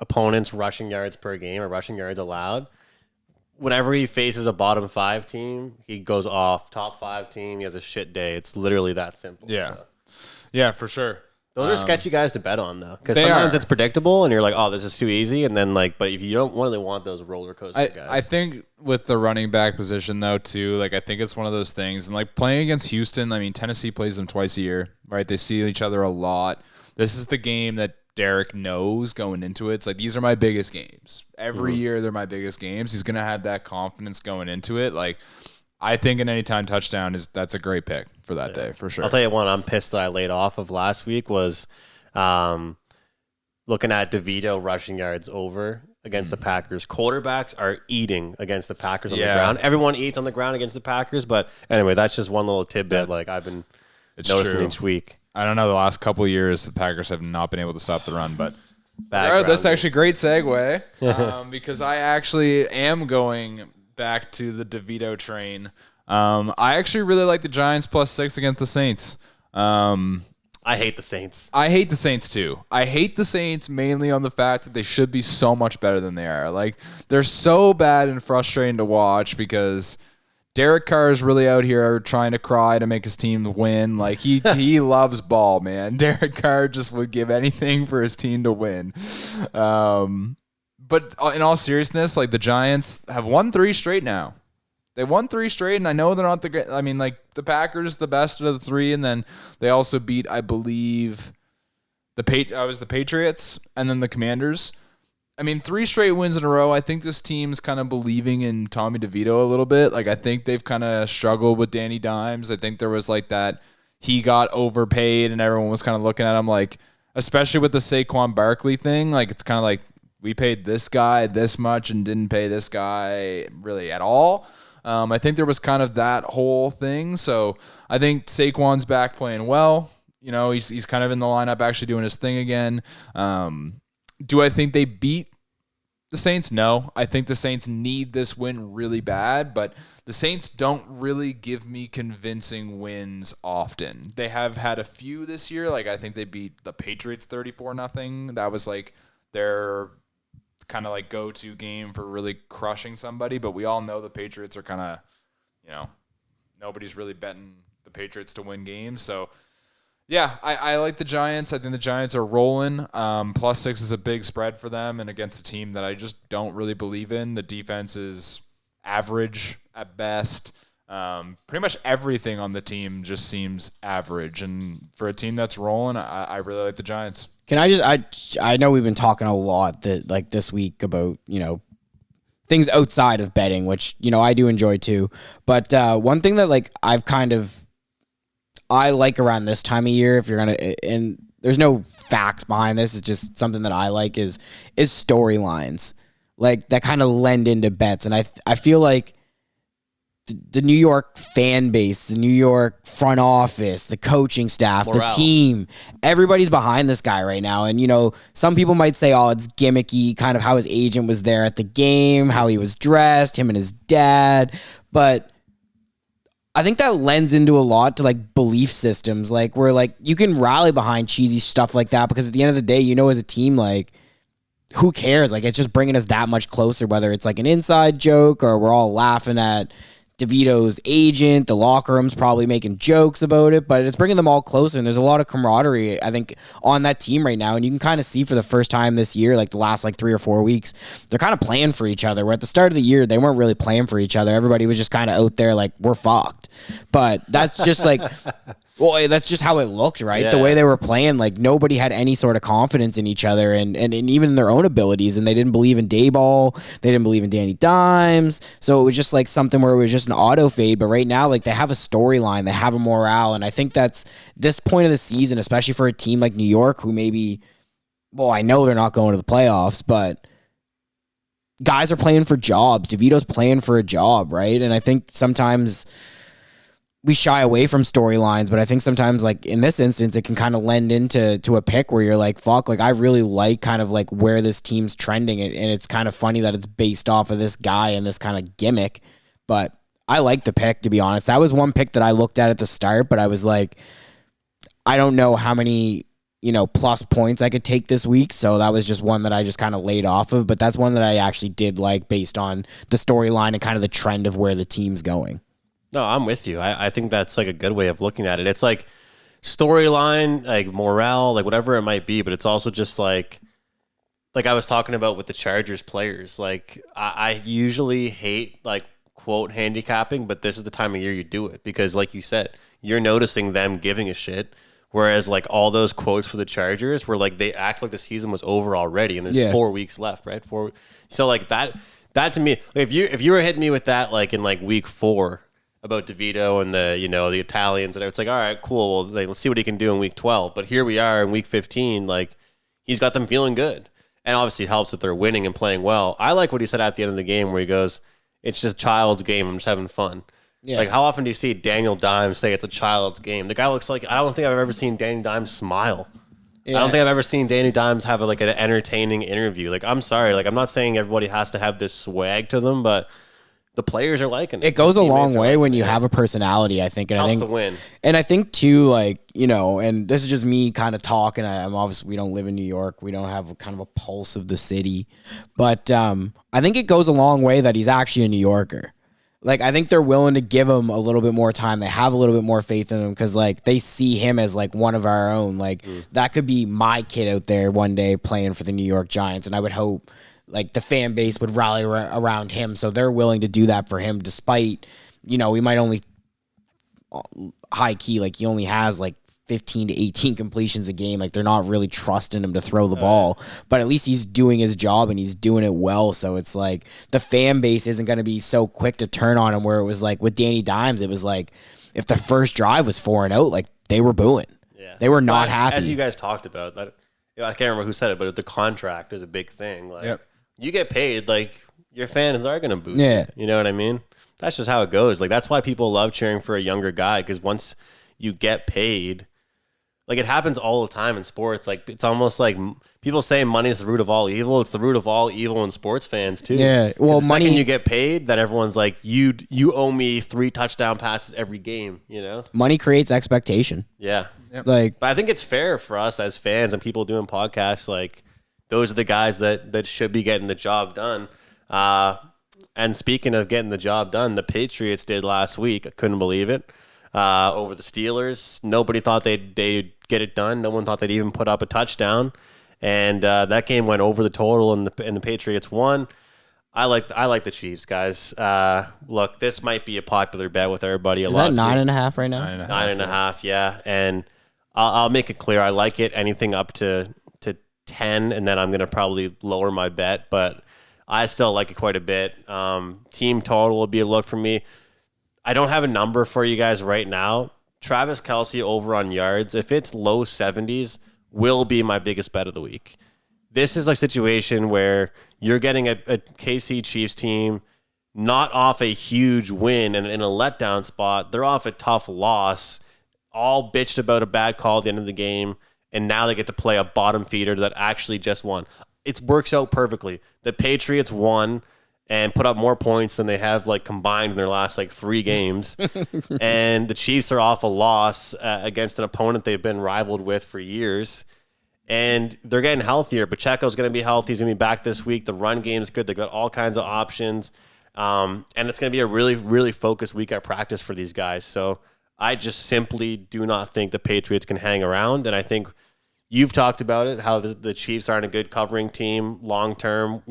opponents' rushing yards per game or rushing yards allowed. Whenever he faces a bottom 5 team, he goes off. Top 5 team, he has a shit day. It's literally that simple. Yeah. So. Yeah, for sure. Those are sketchy guys to bet on, though, because They sometimes are. it's predictable, and you're like, "Oh, this is too easy," and then but if you don't really want those roller coaster guys, I think with the running back position though too, like I think it's one of those things, and like playing against Houston, I mean Tennessee plays them twice a year, right? They see each other a lot. This is the game that Derek knows going into it. It's like these are my biggest games. Every year they're my biggest games. He's gonna have that confidence going into it. Like I think an anytime touchdown that's a great pick for that day for sure. I'll tell you one I'm pissed that I laid off of last week was looking at DeVito rushing yards over against the Packers. Quarterbacks are eating against the Packers on the ground. Everyone eats on the ground against the Packers, but anyway, that's just one little tidbit like I've been noticing true. each week. I don't know. The last couple of years, the Packers have not been able to stop the run, but Background. that's actually a great segue because I actually am going back to the DeVito train. I actually really like the Giants +6 against the Saints. I hate the Saints. I hate the Saints too. I hate the Saints mainly on the fact that they should be so much better than they are. Like they're so bad and frustrating to watch because Derek Carr is really out here trying to cry to make his team win. Like he loves ball, man. Derek Carr just would give anything for his team to win. But in all seriousness, like the Giants have won 3 straight now. They won 3 straight, and I know they're not the great. I mean, like the Packers, the best of the 3, and then they also beat, I believe, the Patriots, and then the Commanders. I mean, 3 straight wins in a row. I think this team's kind of believing in Tommy DeVito a little bit. Like I think they've kind of struggled with Danny Dimes. I think there was like that he got overpaid, and everyone was kind of looking at him like, especially with the Saquon Barkley thing. Like it's kind of like we paid this guy this much and didn't pay this guy really at all. I think there was kind of that whole thing. So I think Saquon's back playing well. You know, he's kind of in the lineup actually doing his thing again. Do I think they beat the Saints? No. I think the Saints need this win really bad, but the Saints don't really give me convincing wins often. They have had a few this year. Like I think they beat the Patriots 34-0. That was like their kind of like go-to game for really crushing somebody, but we all know the Patriots are kind of, nobody's really betting the Patriots to win games. So yeah, I like the Giants. I think the Giants are rolling. +6 is a big spread for them and against a team that I just don't really believe in. The defense is average at best. Pretty much everything on the team just seems average, and for a team that's rolling, I really like the Giants. Can I know we've been talking a lot this week about, things outside of betting, which, I do enjoy too. But one thing that I like around this time of year, if you're going to, and there's no facts behind this, it's just something that I like is storylines like that kind of lend into bets. And I feel like the New York fan base, the New York front office, the coaching staff, Morale. the team, everybody's behind this guy right now. And, some people might say, oh, it's gimmicky, kind of how his agent was there at the game, how he was dressed, him and his dad. But I think that lends into a lot to belief systems, where you can rally behind cheesy stuff like that because at the end of the day, as a team, who cares? It's just bringing us that much closer, whether it's an inside joke or we're all laughing at DeVito's agent, the locker room's probably making jokes about it, but it's bringing them all closer, and there's a lot of camaraderie, I think, on that team right now, and you can kind of see for the first time this year, the last 3 or 4 weeks, they're kind of playing for each other, where at the start of the year, they weren't really playing for each other. Everybody was just kind of out there we're fucked. But that's just well, that's just how it looked, right? Yeah. The way they were playing, nobody had any sort of confidence in each other and even in their own abilities, and they didn't believe in Dayball, they didn't believe in Danny Dimes, so it was just something where it was just an auto fade. But right now, they have a storyline, they have a morale, and I think that's this point of the season, especially for a team like New York, who maybe, well, I know they're not going to the playoffs, but guys are playing for jobs. DeVito's playing for a job, right? And I think sometimes we shy away from storylines, but I think sometimes, like in this instance, it can kind of lend into a pick where you're like, fuck, like I really like kind of like where this team's trending, and it's kind of funny that it's based off of this guy and this kind of gimmick, but I like the pick, to be honest. That was one pick that I looked at the start, but I was like, I don't know how many, plus points I could take this week, so that was just one that I just kind of laid off of, but that's one that I actually did like based on the storyline and kind of the trend of where the team's going. No, I'm with you. I think that's like a good way of looking at it. It's like storyline, like morale, like whatever it might be, but it's also just like I was talking about with the Chargers players. Like I usually hate like quote handicapping, but this is the time of year you do it because like you said, you're noticing them giving a shit. Whereas like all those quotes for the Chargers were like they act like the season was over already and there's 4 weeks left, right? So like that to me, like if you were hitting me with that like in like week 4 about DeVito and the the Italians, and it's like, all right, cool. Well, let's see what he can do in week 12. But here we are in week 15. Like he's got them feeling good, and obviously it helps that they're winning and playing well. I like what he said at the end of the game where he goes, "It's just a child's game. I'm just having fun." Yeah. Like how often do you see Daniel Dimes say it's a child's game? The guy looks like I don't think I've ever seen Danny Dimes smile. Yeah. I don't think I've ever seen Danny Dimes have like an entertaining interview. Like I'm sorry, like I'm not saying everybody has to have this swag to them, but the players are liking it. It goes a long way when you have a personality, I think. And helps I think to win. And I think too, like, and this is just me kind of talking. I'm obviously, we don't live in New York. We don't have kind of a pulse of the city. But I think it goes a long way that he's actually a New Yorker. Like, I think they're willing to give him a little bit more time. They have a little bit more faith in him because, like, they see him as, like, one of our own. Like, that could be my kid out there one day playing for the New York Giants. And I would hope like the fan base would rally around him. So they're willing to do that for him despite, we might only high key, like he only has like 15 to 18 completions a game. Like they're not really trusting him to throw the ball, but at least he's doing his job and he's doing it well. So it's like the fan base isn't going to be so quick to turn on him where it was like with Danny Dimes, it was like if the first drive was 4-0, like they were booing. Yeah. They were not happy. As you guys talked about, I can't remember who said it, but the contract is a big thing. Like you get paid, like your fans are going to boo. Yeah. You know what I mean? That's just how it goes. Like that's why people love cheering for a younger guy, because once you get paid, like it happens all the time in sports. Like it's almost like people say money is the root of all evil. It's the root of all evil in sports fans too. Yeah. Well, the money. Second you get paid, then everyone's like, you owe me 3 touchdown passes every game. Money creates expectation. Yeah. Yep. Like, but I think it's fair for us as fans and people doing podcasts. Like those are the guys that should be getting the job done. And speaking of getting the job done, the Patriots did last week. I couldn't believe it. Over the Steelers. Nobody thought they'd get it done. No one thought they'd even put up a touchdown. And that game went over the total, and the Patriots won. I like the Chiefs, guys. Look, this might be a popular bet with everybody. Is that 9.5 right now? 9.5, yeah. And I'll make it clear. I like it anything up to 10, and then I'm going to probably lower my bet. But I still like it quite a bit. Team total will be a look for me. I don't have a number for you guys right now. Travis Kelce over on yards, if it's low 70s, will be my biggest bet of the week. This is a situation where you're getting a KC Chiefs team not off a huge win and in a letdown spot. They're off a tough loss, all bitched about a bad call at the end of the game, and now they get to play a bottom feeder that actually just won. It works out perfectly. The Patriots won and put up more points than they have like combined in their last like 3 games. And the Chiefs are off a loss against an opponent they've been rivaled with for years. And they're getting healthier. Pacheco's going to be healthy. He's going to be back this week. The run game is good. They've got all kinds of options. And it's going to be a really, really focused week at practice for these guys. So I just simply do not think the Patriots can hang around. And I think you've talked about it, how the Chiefs aren't a good covering team long-term,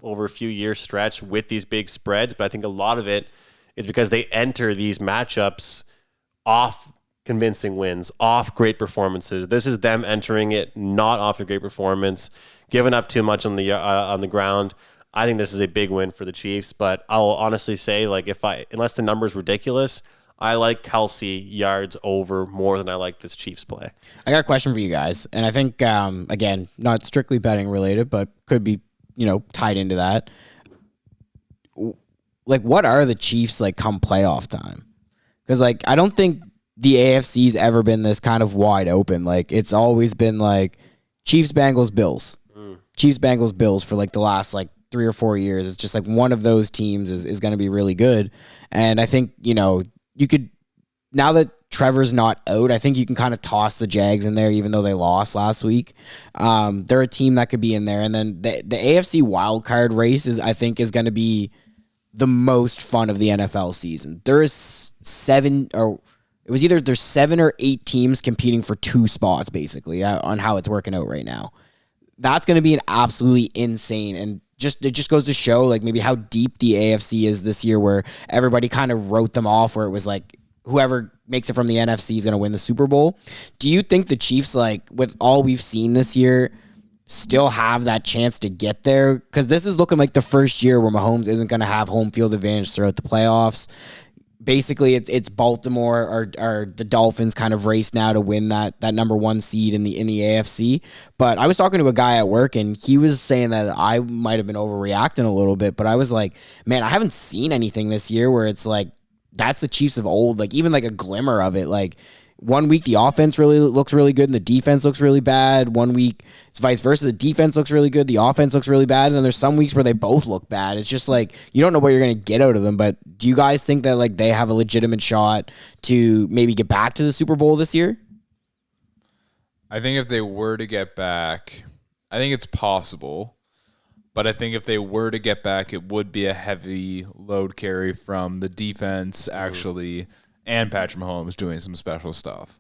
over a few years stretch with these big spreads. But I think a lot of it is because they enter these matchups off convincing wins, off great performances. This is them entering it not off a great performance, giving up too much on the ground. I think this is a big win for the Chiefs. But I'll honestly say, like, unless the number's ridiculous, I like Kelce yards over more than I like this Chiefs play. I got a question for you guys, and I think again, not strictly betting related, but could be tied into that. like, what are the Chiefs like come playoff time? Because like I don't think the AFC's ever been this kind of wide open. Like it's always been like Chiefs, Bengals, Bills, Chiefs, Bengals, Bills for like the last like 3 or 4 years. It's just like one of those teams is going to be really good. And I think, you could, now that Trevor's not out, I think you can kind of toss the Jags in there, even though they lost last week. They're a team that could be in there. And then the AFC wildcard race is going to be the most fun of the NFL season. There's 7 or 8 teams competing for 2 spots, basically, on how it's working out right now. That's going to be an absolutely insane, and it just goes to show like maybe how deep the AFC is this year, where everybody kind of wrote them off, where it was like whoever makes it from the NFC is going to win the Super Bowl. Do you think the Chiefs, like with all we've seen this year, still have that chance to get there? Because this is looking like the first year where Mahomes isn't going to have home field advantage throughout the playoffs. Basically, it's Baltimore or the Dolphins kind of race now to win that number 1 seed in the AFC. But I was talking to a guy at work, and he was saying that I might have been overreacting a little bit. But I was like, man, I haven't seen anything this year where it's like that's the Chiefs of old. Like even like a glimmer of it. Like one week the offense really looks really good and the defense looks really bad. One week it's vice versa. The defense looks really good, the offense looks really bad, and then there's some weeks where they both look bad. It's just like you don't know what you're going to get out of them. But do you guys think that like they have a legitimate shot to maybe get back to the Super Bowl this year? I think if they were to get back, I think it's possible. But I think if they were to get back, it would be a heavy load carry from the defense actually, and Patrick Mahomes doing some special stuff.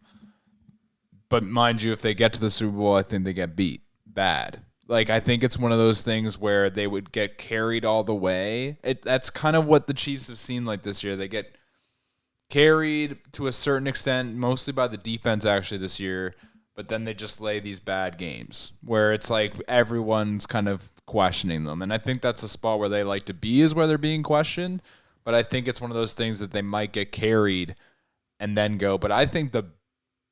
But mind you, if they get to the Super Bowl, I think they get beat bad. Like, I think it's one of those things where they would get carried all the way. That's kind of what the Chiefs have seen like this year. They get carried to a certain extent, mostly by the defense actually this year, but then they just lay these bad games where it's like everyone's kind of questioning them. And I think that's a spot where they like to be, is where they're being questioned. But I think it's one of those things that they might get carried and then go. But I think the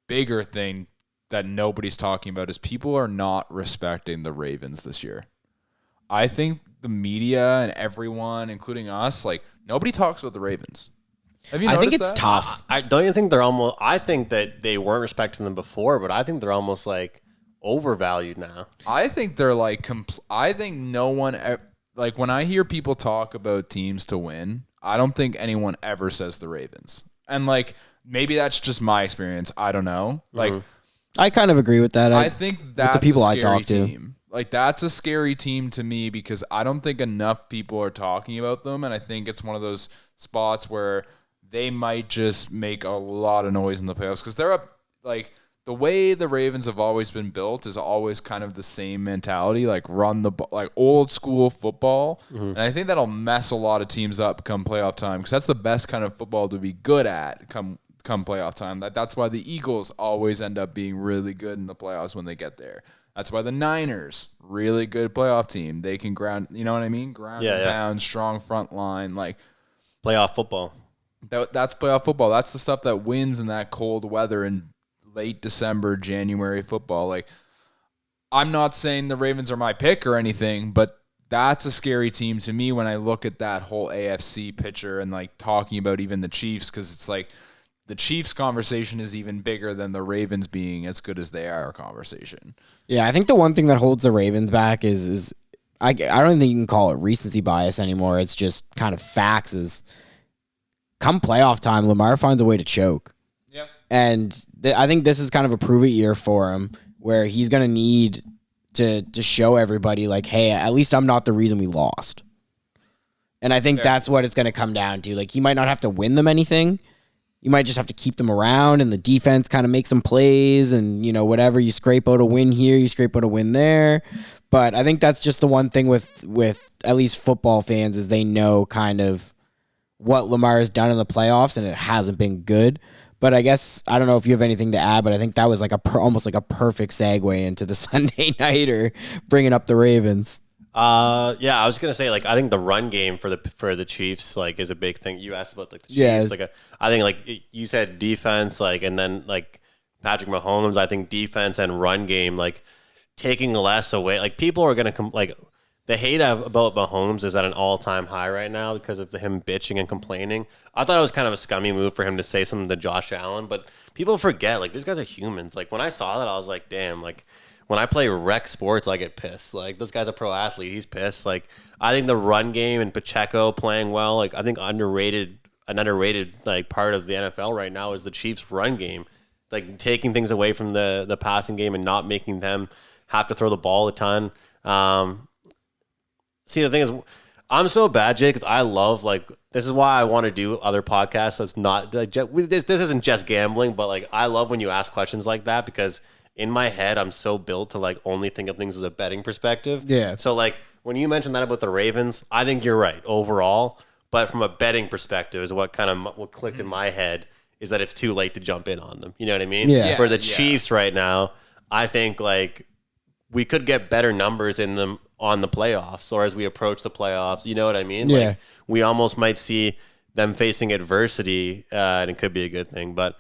bigger thing that nobody's talking about is people are not respecting the Ravens this year. I think the media and everyone, including us, like nobody talks about the Ravens. Have you noticed I think it's that? tough. Don't you think they're almost? I think that they weren't respecting them before, but I think they're almost like overvalued now. I think they're like. I think no one like when I hear people talk about teams to win, I don't think anyone ever says the Ravens. And like maybe that's just my experience. I don't know. Like I kind of agree with that. I think that's the people a I scary talk to. team. Like that's a scary team to me because I don't think enough people are talking about them, and I think it's one of those spots where they might just make a lot of noise in the playoffs because they're up. Like the way the Ravens have always been built is always kind of the same mentality, like run the like old school football, and I think that'll mess a lot of teams up come playoff time because that's the best kind of football to be good at come playoff time. That's why the Eagles always end up being really good in the playoffs when they get there. That's why the Niners, really good playoff team. They can ground, you know what I mean? Ground and pound, strong front line, like Playoff football. That's playoff football. That's the stuff that wins in that cold weather in late December, January football. Like, I'm not saying the Ravens are my pick or anything, but that's a scary team to me when I look at that whole AFC picture and like talking about even the Chiefs, because it's like the Chiefs conversation is even bigger than the Ravens being as good as they are conversation. Yeah, I think the one thing that holds the Ravens back is I don't think you can call it recency bias anymore. It's just kind of facts. Is come playoff time, Lamar finds a way to choke. Yep. And I think this is kind of a prove it year for him, where he's going to need to show everybody, like, hey, at least I'm not the reason we lost. And I think that's what it's going to come down to. Like, he might not have to win them anything. You might just have to keep them around, and the defense kind of make some plays, and, you know, whatever. You scrape out a win here, you scrape out a win there. But I think that's just the one thing with at least football fans is they know kind of what Lamar has done in the playoffs, and it hasn't been good. But I guess, I don't know if you have anything to add, but I think that was like almost like a perfect segue into the Sunday nighter, bringing up the Ravens. Yeah, I was gonna say, like, I think the run game for the Chiefs, like, is a big thing. You asked about like the Chiefs, Yeah. like I think like you said defense, like, and then like Patrick Mahomes. I think defense and run game, like taking less away. Like people are gonna the hate about Mahomes is at an all-time high right now because of him bitching and complaining. I thought it was kind of a scummy move for him to say something to Josh Allen, but people forget, like, these guys are humans. Like, when I saw that, I was like, damn, like, when I play rec sports, I get pissed. Like, this guy's a pro athlete. He's pissed. Like, I think the run game and Pacheco playing well, like, I think an underrated like part of the NFL right now is the Chiefs' run game, like taking things away from the passing game and not making them have to throw the ball a ton. See, the thing is, I'm so bad, Jake, because I love, like, this is why I want to do other podcasts. So it's not, like, this isn't just gambling, but, like, I love when you ask questions like that because in my head, I'm so built to, like, only think of things as a betting perspective. Yeah. So, like, when you mentioned that about the Ravens, I think you're right overall. But from a betting perspective is what clicked in my head is that it's too late to jump in on them. You know what I mean? Yeah. For the Chiefs right now, I think, like, we could get better numbers in them on the playoffs or as we approach the playoffs. You know what I mean? Yeah. Like, we almost might see them facing adversity, and it could be a good thing. But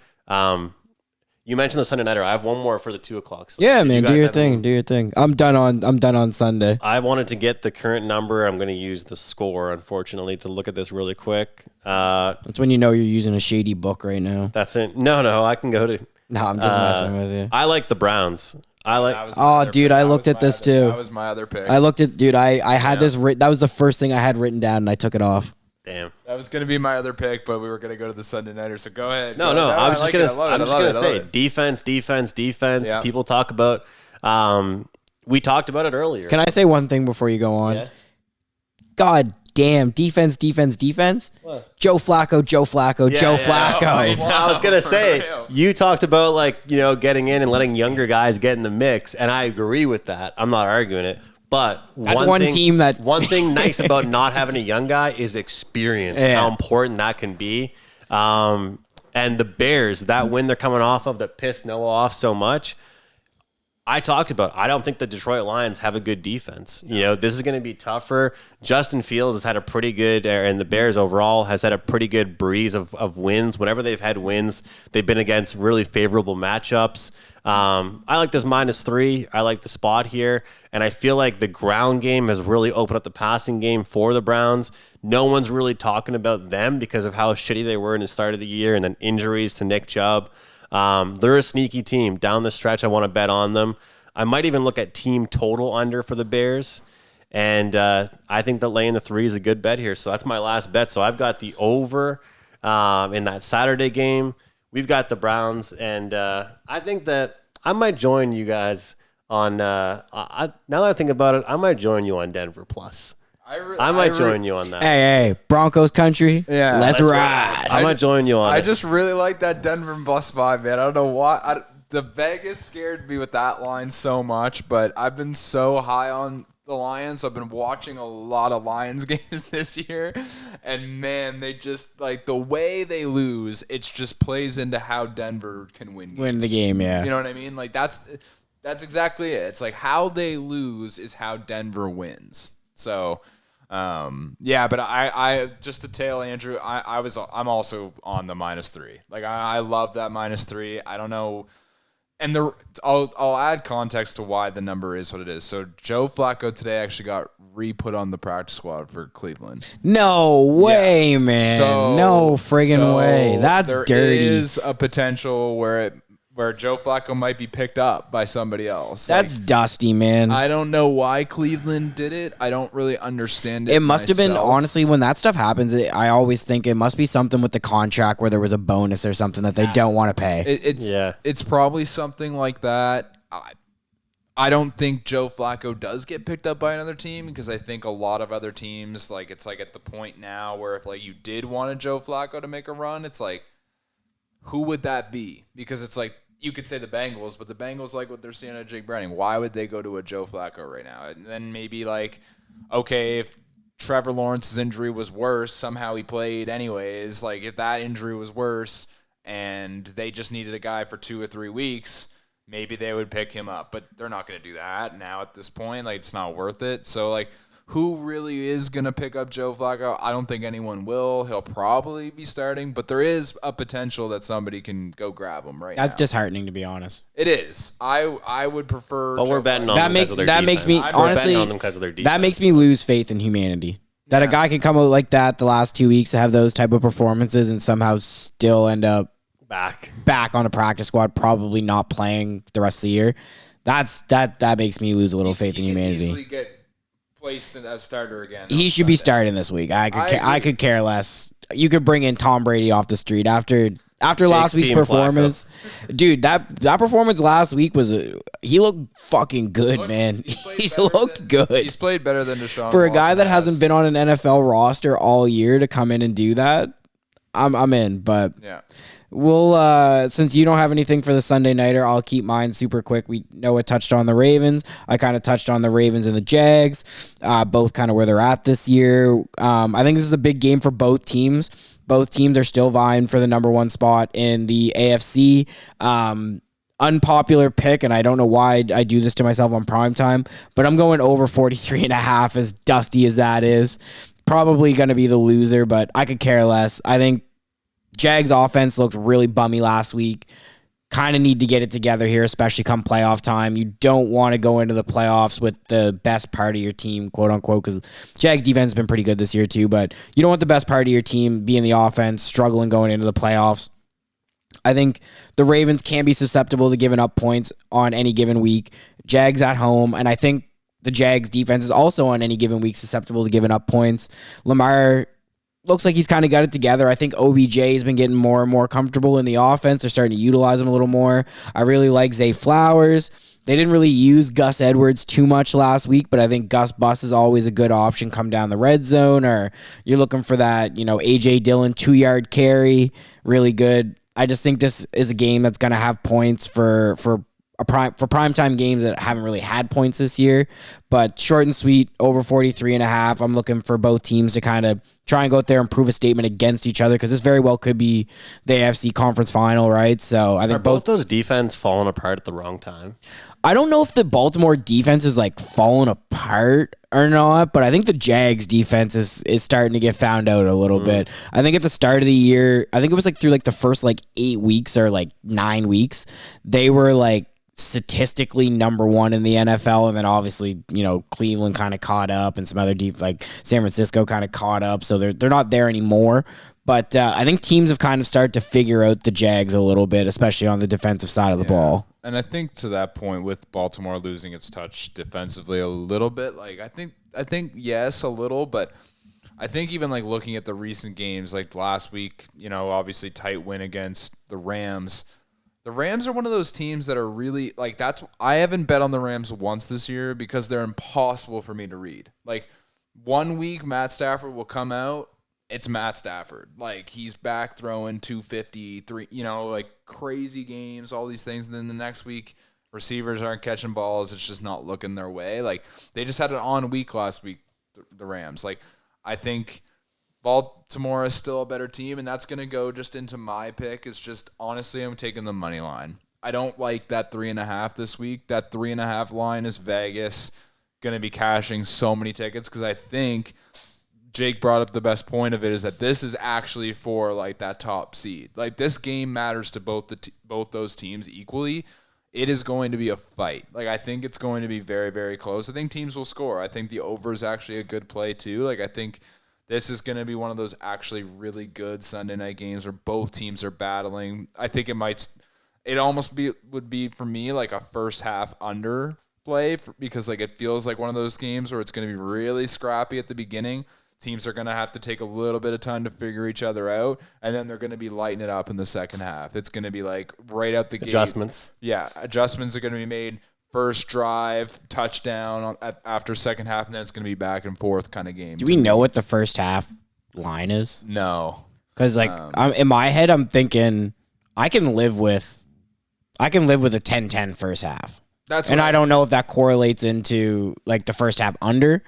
you mentioned the Sunday Nighter. I have one more for the 2 o'clock slate. Yeah, Did you man, guys do your have any- thing. Do your thing. I'm done on Sunday. I wanted to get the current number. I'm going to use the score, unfortunately, to look at this really quick. That's when you know you're using a shady book right now. That's it. No, I can go to. No, I'm just messing with you. I like the Browns. I like. That was my Oh, other dude, pick. I That looked was at my this other- too. That was my other pick. I looked at, dude, I had this that was the first thing I had written down and I took it off. Damn. That was going to be my other pick, but we were going to go to the Sunday Nighter. So go ahead. No. I I'm just like gonna. it. I love it. I'm just I love gonna it. I say love it. defense. Yeah. People talk about. We talked about it earlier. Can I say one thing before you go on? Yeah. God damn, defense. What? Joe Flacco. Joe Yeah. Flacco. I Well, I was gonna For say real. you talked about, like, you know, getting in and letting younger guys get in the mix, and I agree with that. I'm not arguing it, but That's one team that- one thing nice about not having a young guy is experience. Yeah. How important that can be. And the Bears, that win they're coming off of that pissed Noah off so much. I talked about, I don't think the Detroit Lions have a good defense. You know, this is going to be tougher. Justin Fields has had a pretty good, and the Bears overall has had a pretty good breeze of wins. Whenever they've had wins, they've been against really favorable matchups. I like this -3. I like the spot here. And I feel like the ground game has really opened up the passing game for the Browns. No one's really talking about them because of how shitty they were in the start of the year and then injuries to Nick Chubb. They're a sneaky team. Down the stretch, I want to bet on them. I might even look at team total under for the Bears. And I think that laying the 3 is a good bet here. So that's my last bet. So I've got the over in that Saturday game. We've got the Browns. And I think that I might join you guys on now that I think about it, I might join you on Denver Plus. I might join you on that. Hey, Broncos country. Yeah. Let's Let's ride. I might join you on I it. just really like that Denver bus vibe, man. I don't know why. The Vegas scared me with that line so much, but I've been so high on the Lions. I've been watching a lot of Lions games this year, and man, they just, like, the way they lose, it just plays into how Denver can win games. Win the game, yeah. You know what I mean? Like, that's exactly it. It's like how they lose is how Denver wins. So, yeah, but I just to tail Andrew, I'm also on the -3. Like, I love that -3. I don't know. And I'll add context to why the number is what it is. So Joe Flacco today actually got re-put on the practice squad for Cleveland. No way, man. So- no friggin' so way. That's there dirty. There is a potential where Joe Flacco might be picked up by somebody else. That's dusty, man. I don't know why Cleveland did it. I don't really understand it. It must have been, myself. honestly, when that stuff happens, I always think it must be something with the contract where there was a bonus or something that they don't want to pay. It's probably something like that. I don't think Joe Flacco does get picked up by another team because I think a lot of other teams, like, it's like at the point now where if, like, you did want a Joe Flacco to make a run, it's like, who would that be? Because it's like, you could say the Bengals, but the Bengals like what they're seeing at Jake Browning. Why would they go to a Joe Flacco right now? And then maybe, like, okay, if Trevor Lawrence's injury was worse, somehow he played anyways. Like, if that injury was worse and they just needed a guy for 2 or 3 weeks, maybe they would pick him up. But they're not going to do that now at this point. Like, it's not worth it. So, like, who really is going to pick up Joe Flacco? I don't think anyone will. He'll probably be starting, but there is a potential that somebody can go grab him right That's now. disheartening, to be honest. It is. I would prefer. But we're betting on That them makes- because of their that defense. makes me- We're honestly, betting on them because of their defense. That makes me lose faith in humanity. That a guy can come out like that the last 2 weeks to have those type of performances and somehow still end up back on a practice squad, probably not playing the rest of the year. That makes me lose a little faith in humanity. Easily get placed as starter again. He should be starting this week. I could care less. You could bring in Tom Brady off the street after last week's Team performance. Dude, that performance last week was he looked fucking good, man. He's looked good. He's played better than Deshaun For a guy Watson that has. hasn't been on an NFL roster all year to come in and do that. I'm in, but Yeah. we'll since you don't have anything for the Sunday nighter, I'll keep mine super quick. Noah touched on the Ravens. I kind of touched on the Ravens and the Jags, both kind of where they're at this year. I think this is a big game for both teams. Both teams are still vying for the number one spot in the AFC. Unpopular pick, and I don't know why I do this to myself on primetime, but I'm going over 43.5, as dusty as that is. Probably going to be the loser, but I could care less. I think Jags offense looked really bummy last week. Kind of need to get it together here, especially come playoff time. You don't want to go into the playoffs with the best part of your team, quote unquote, because Jags defense has been pretty good this year too, but you don't want the best part of your team being the offense, struggling going into the playoffs. I think the Ravens can be susceptible to giving up points on any given week. Jags at home, and I think the Jags defense is also on any given week susceptible to giving up points. Lamar looks like he's kind of got it together. I think OBJ has been getting more and more comfortable in the offense. They're starting to utilize him a little more. I really like Zay Flowers. They didn't really use Gus Edwards too much last week, but I think Gus Bus is always a good option come down the red zone, or you're looking for that, A.J. Dillon 2-yard carry, really good. I just think this is a game that's going to have points for primetime games that haven't really had points this year, but short and sweet, over 43.5. I'm looking for both teams to kind of try and go out there and prove a statement against each other, because this very well could be the AFC conference final, right? So I think Are both those defense falling apart at the wrong time? I don't know if the Baltimore defense is like falling apart or not, but I think the Jags defense is starting to get found out a little bit. I think at the start of the year, I think it was like through like the first like 8 weeks or like 9 weeks, they were like statistically number one in the NFL, and then obviously Cleveland kind of caught up, and some other like San Francisco kind of caught up, so they're not there anymore. But I think teams have kind of started to figure out the Jags a little bit, especially on the defensive side of the ball. And I think to that point, with Baltimore losing its touch defensively a little bit, like I think yes, a little, but I think even like looking at the recent games, like last week, obviously tight win against the Rams. The Rams are one of those teams that are really like I haven't bet on the Rams once this year because they're impossible for me to read. Like 1 week, Matt Stafford will come out. It's Matt Stafford. Like he's back throwing 253, like crazy games, all these things. And then the next week, receivers aren't catching balls. It's just not looking their way. Like they just had an on week last week, the Rams. Like I think Baltimore is still a better team, and that's going to go just into my pick. It's just, honestly, I'm taking the money line. I don't like that 3.5 this week. That 3.5 line is Vegas going to be cashing so many tickets, because I think Jake brought up the best point of it, is that this is actually for like that top seed. Like this game matters to both those teams equally. It is going to be a fight. Like I think it's going to be very, very close. I think teams will score. I think the over is actually a good play too. Like I think this is going to be one of those actually really good Sunday night games where both teams are battling. I think it almost would be for me like a first half under play, because like it feels like one of those games where it's going to be really scrappy at the beginning. Teams are going to have to take a little bit of time to figure each other out, and then they're going to be lighting it up in the second half. It's going to be like right out the gate. Adjustments. Yeah, adjustments are going to be made. First drive, touchdown after second half, and then it's going to be back and forth kind of game. Do we know what the first half line is? No. Because in my head, I'm thinking I can live with a 10-10 first half. I don't know if that correlates into like the first half under,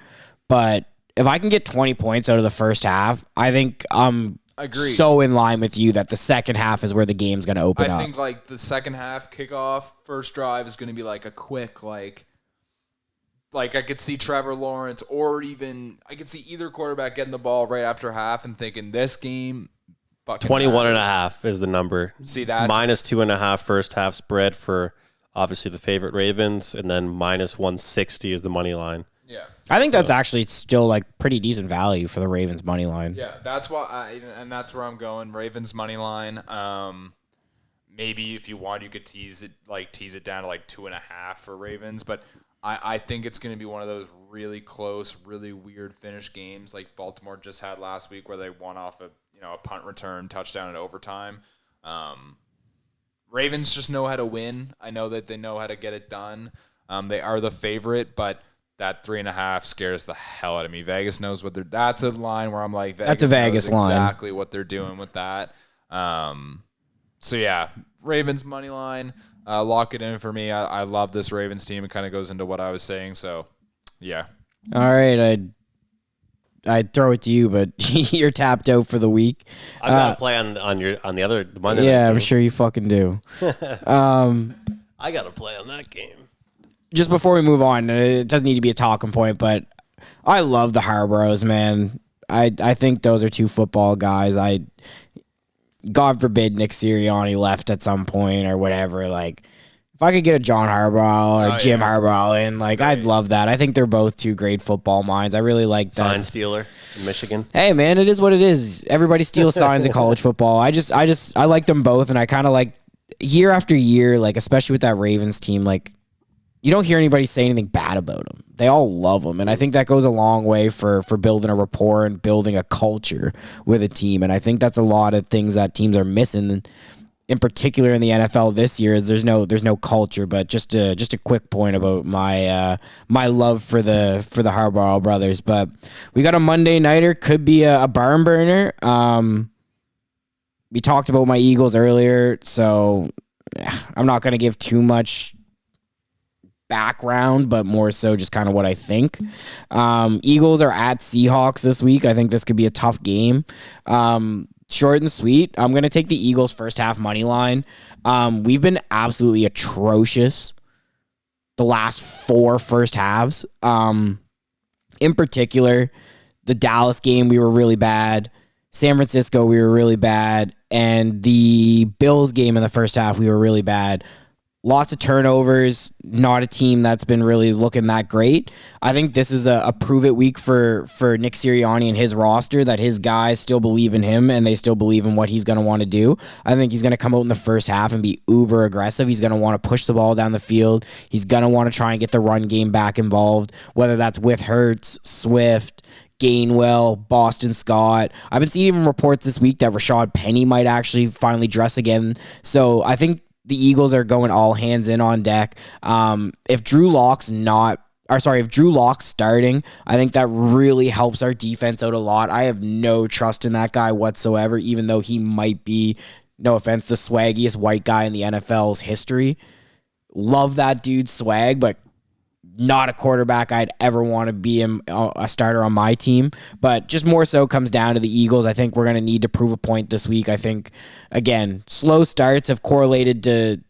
but if I can get 20 points out of the first half, I think I'm so in line with you that the second half is where the game's going to open up. I think like the second half kickoff, first drive is going to be like a quick like like I could see Trevor Lawrence or even I could see either quarterback getting the ball right after half and thinking this game fucking 21 and a matters. half is the number. See, that's minus 2.5 first half spread for obviously the favorite Ravens, and then minus 160 is the money line. yeah. I think that's actually still like pretty decent value for the Ravens money line. Yeah, that's why and that's where I'm going. Ravens money line. Maybe if you want, you could tease it down to like 2.5 for Ravens, but I think it's going to be one of those really close, really weird finish games like Baltimore just had last week, where they won off a punt return touchdown in overtime. Ravens just know how to win. I know that they know how to get it done. They are the favorite, but that 3.5 scares the hell out of me. Vegas knows what they're. That's a line where I'm like, That's a Vegas knows line. exactly what they're doing with that. So yeah, Ravens money line. Lock it in for me. I love this Ravens team. It kind of goes into what I was saying. So yeah. All right, I'd throw it to you, but you're tapped out for the week. I've got to play on the other Monday night Yeah, game. I'm sure you fucking do. I got to play on that game. Just before we move on, it doesn't need to be a talking point, but I love the Harboroughs, man. I think those are two football guys. God forbid Nick Sirianni left at some point or whatever. Like, if I could get a John Harbaugh or Jim Harbaugh in, like, I'd love that. I think they're both two great football minds. I really like that. Sign stealer in Michigan. Hey, man, it is what it is. Everybody steals signs in college football. I like them both, and I kind of like year after year, like, especially with that Ravens team, like, you don't hear anybody say anything bad about them. They all love them, and I think that goes a long way for building a rapport and building a culture with a team. And I think that's a lot of things that teams are missing, in particular in the NFL this year. Is there's no culture. But just a quick point about my love for the Harbaugh brothers. But we got a Monday nighter, could be a barn burner. We talked about my Eagles earlier, so I'm not going to give too much background, but more so just kind of what I think. Eagles are at Seahawks this week. I think this could be a tough game. Short and sweet. I'm going to take the Eagles first half money line. We've been absolutely atrocious the last 4 first halves. In particular, the Dallas game, we were really bad. San Francisco, we were really bad. And the Bills game in the first half, we were really bad. Lots of turnovers, not a team that's been really looking that great. I think this is a prove-it week for Nick Sirianni and his roster, that his guys still believe in him and they still believe in what he's going to want to do. I think he's going to come out in the first half and be uber aggressive. He's going to want to push the ball down the field. He's going to want to try and get the run game back involved, whether that's with Hurts, Swift, Gainwell, Boston Scott. I've been seeing even reports this week that Rashad Penny might actually finally dress again. So I think the Eagles are going all hands in on deck. If Drew Lock's starting, I think that really helps our defense out a lot. I have no trust in that guy whatsoever, even though he might be, no offense, the swaggiest white guy in the NFL's history. Love that dude's swag, but not a quarterback I'd ever want to be a starter on my team. But just more so comes down to the Eagles. I think we're going to need to prove a point this week. I think, again, slow starts have correlated to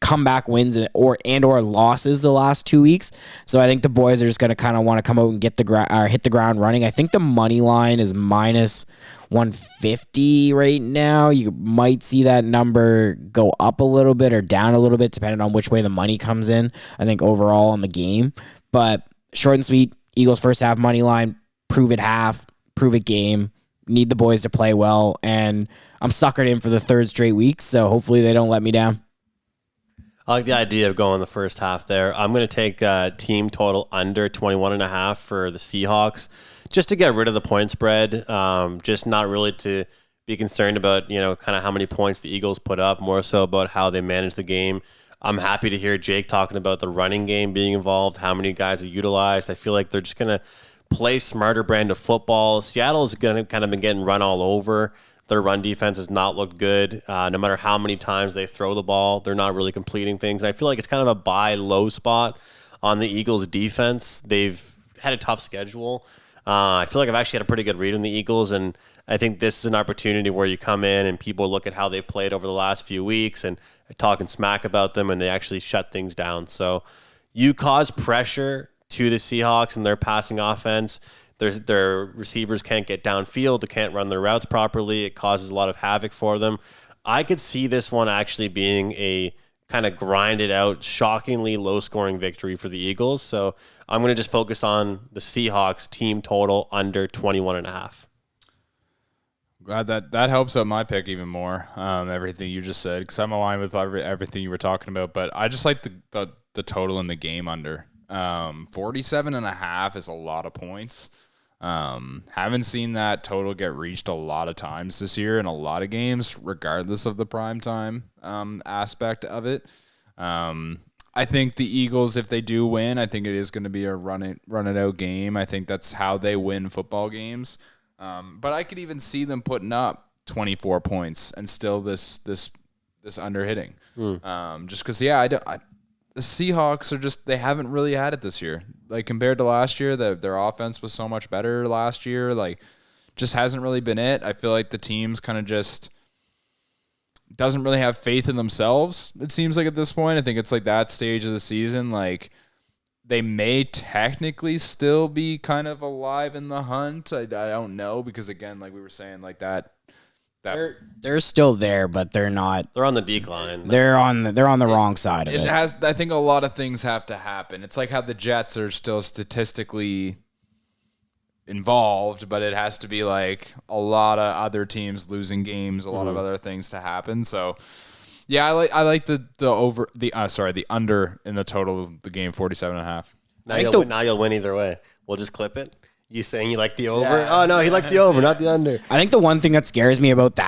comeback wins or losses the last 2 weeks. So I think the boys are just going to kind of want to come out and hit the ground running. I think the money line is minus 150 right now. You might see that number go up a little bit or down a little bit depending on which way the money comes in, I think, overall on the game. But short and sweet, Eagles first half money line, prove it half, prove it game. Need the boys to play well, and I'm suckered in for the 3rd straight week, so hopefully they don't let me down. I like the idea of going the first half there. I'm going to take team total under 21.5 for the Seahawks, just to get rid of the point spread. Just not really to be concerned about, kind of how many points the Eagles put up, more so about how they manage the game. I'm happy to hear Jake talking about the running game being involved, how many guys are utilized. I feel like they're just going to play smarter brand of football. Seattle's going to kind of been getting run all over. Their run defense has not looked good. No matter how many times they throw the ball, they're not really completing things. I feel like it's kind of a buy low spot on the Eagles' defense. They've had a tough schedule. I feel like I've actually had a pretty good read on the Eagles, and I think this is an opportunity where you come in and people look at how they've played over the last few weeks and are talking smack about them, and they actually shut things down. So you cause pressure to the Seahawks and their passing offense. Their receivers can't get downfield. They can't run their routes properly. It causes a lot of havoc for them. I could see this one actually being a kind of grinded out, shockingly low-scoring victory for the Eagles. So I'm going to just focus on the Seahawks team total under 21.5. Glad that helps out my pick even more. Everything you just said, because I'm aligned with everything you were talking about. But I just like the total in the game under 47.5 is a lot of points. Haven't seen that total get reached a lot of times this year in a lot of games, regardless of the prime time aspect of it. I think the Eagles, if they do win, I think it is going to be a run it out game. I think that's how they win football games. But I could even see them putting up 24 points and still this under hitting. Just because, the Seahawks are just, they haven't really had it this year. Like compared to last year, their offense was so much better last year. Like just hasn't really been it. I feel like the team's kind of just doesn't really have faith in themselves. It seems like at this point, I think it's like that stage of the season. Like they may technically still be kind of alive in the hunt. I don't know, because again, like we were saying, like that They're still there, but they're not. They're on the decline. They're on the wrong side of it. I think a lot of things have to happen. It's like how the Jets are still statistically involved, but it has to be like a lot of other teams losing games, a lot of other things to happen. So yeah, I like the under in the total of the game, 47.5. Now you'll win either way. We'll just clip it. You saying you like the over? Yeah. Oh, no, he liked the over, not the under. I think the one thing that scares me about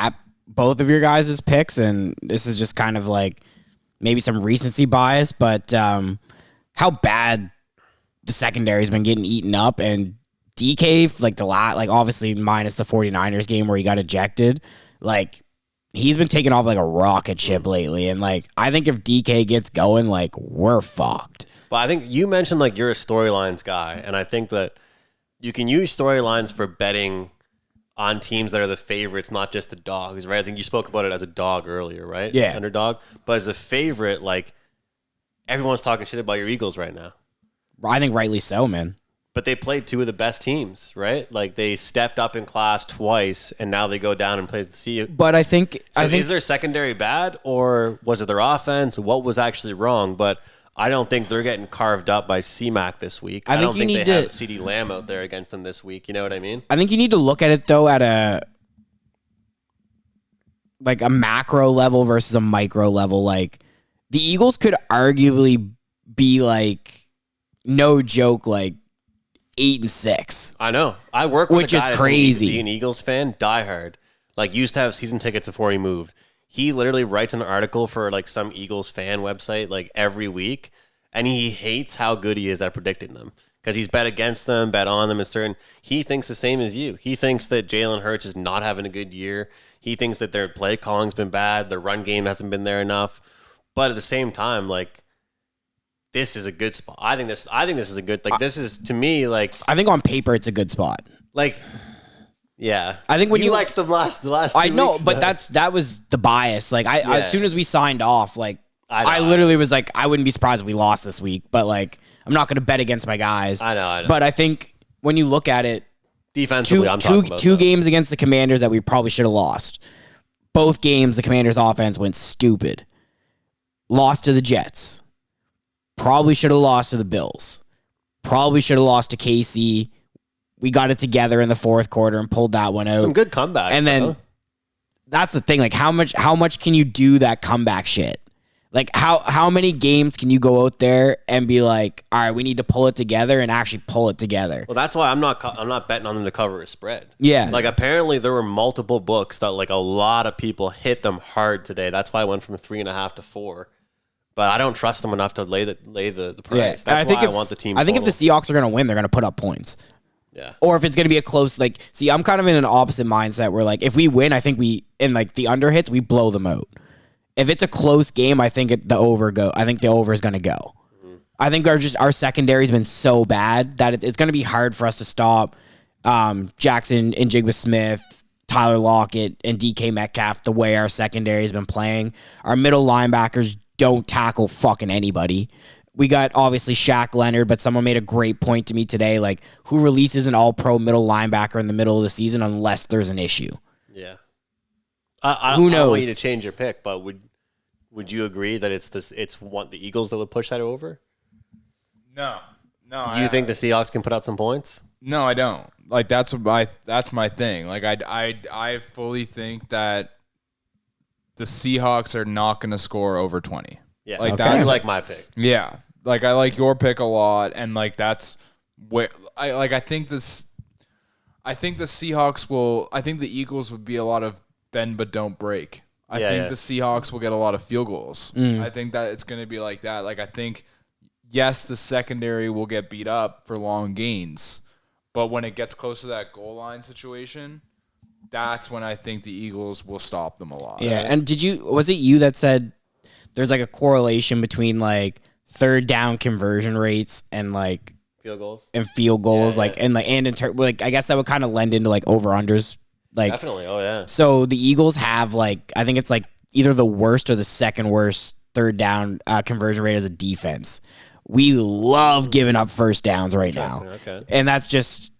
both of your guys' picks, and this is just kind of like maybe some recency bias, but how bad the secondary's been getting eaten up. And DK, like obviously minus the 49ers game where he got ejected, like he's been taking off like a rocket ship lately. And like I think if DK gets going, like we're fucked. But I think you mentioned like you're a storylines guy, and I think that you can use storylines for betting on teams that are the favorites, not just the dogs, right? I think you spoke about it as a dog earlier, right? Yeah. Underdog. But as a favorite, like, everyone's talking shit about your Eagles right now. I think rightly so, man. But they played two of the best teams, right? Like, they stepped up in class twice, and now they go down and play the Seahawks. But I think is their secondary bad, or was it their offense? What was actually wrong? But I don't think they're getting carved up by C-Mac this week. I don't think they have CeeDee Lamb out there against them this week. You know what I mean? I think you need to look at it, though, at a macro level versus a micro level. Like, the Eagles could arguably be, like, no joke, like, 8-6. I know. I work with which a guy is crazy. An Eagles fan, diehard. Like, used to have season tickets before he moved. He literally writes an article for like some Eagles fan website like every week, and he hates how good he is at predicting them because he's bet against them, bet on them, and certain. He thinks the same as you. He thinks that Jalen Hurts is not having a good year. He thinks that their play calling's been bad, their run game hasn't been there enough. But at the same time, like this is a good spot. I think this is a good this is to me like I think on paper it's a good spot. Like. Yeah, I think when you liked them the last 2 I know, weeks, but that was the bias. Like as soon as we signed off, like I literally was like, I wouldn't be surprised if we lost this week, but like I'm not going to bet against my guys. I know. But I think when you look at it, defensively, I'm talking about two games against the Commanders that we probably should have lost. Both games, the Commanders' offense went stupid. Lost to the Jets. Probably should have lost to the Bills. Probably should have lost to KC. We got it together in the fourth quarter and pulled that one out. Some good comebacks. And then that's the thing. Like how much can you do that comeback shit? Like how many games can you go out there and be like, all right, we need to pull it together and actually pull it together? Well, that's why I'm not betting on them to cover a spread. Yeah. Like apparently there were multiple books that like a lot of people hit them hard today. That's why I went from 3.5 to 4. But I don't trust them enough to lay the price. Yeah. That's why I want the team. I think if the Seahawks are going to win, they're going to put up points. Yeah. Or if it's going to be a close, like, see, I'm kind of in an opposite mindset where, like, if we win, I think in the under hits, we blow them out. If it's a close game, I think the over is going to go. Mm-hmm. I think our secondary's been so bad that it's going to be hard for us to stop Jackson and Jigba Smith, Tyler Lockett, and DK Metcalf the way our secondary has been playing. Our middle linebackers don't tackle fucking anybody. we got obviously Shaq Leonard, but someone made a great point to me today. Like, who releases an all-pro middle linebacker in the middle of the season unless there's an issue? Yeah. Who knows? I don't want you to change your pick, but would you agree that it's the Eagles that would push that over? No. You think the Seahawks can put out some points? No, I don't. Like that's my thing. Like I fully think that the Seahawks are not going to score over 20. Yeah, like that's that's like my pick. Yeah, like I like your pick a lot, and like that's where I think the Seahawks will. I think the Eagles would be a lot of bend but don't break. I think the Seahawks will get a lot of field goals. I think that it's going to be like that. Like I think, yes, the secondary will get beat up for long gains, but when it gets close to that goal line situation, that's when I think the Eagles will stop them a lot. Yeah, and was it you that said there's like a correlation between like third down conversion rates and like field goals and I guess that would kind of lend into like over unders. Like definitely. Oh yeah. So the Eagles have like, I think it's like either the worst or the second worst third down conversion rate as a defense. We love giving up first downs right now. Okay. And that's just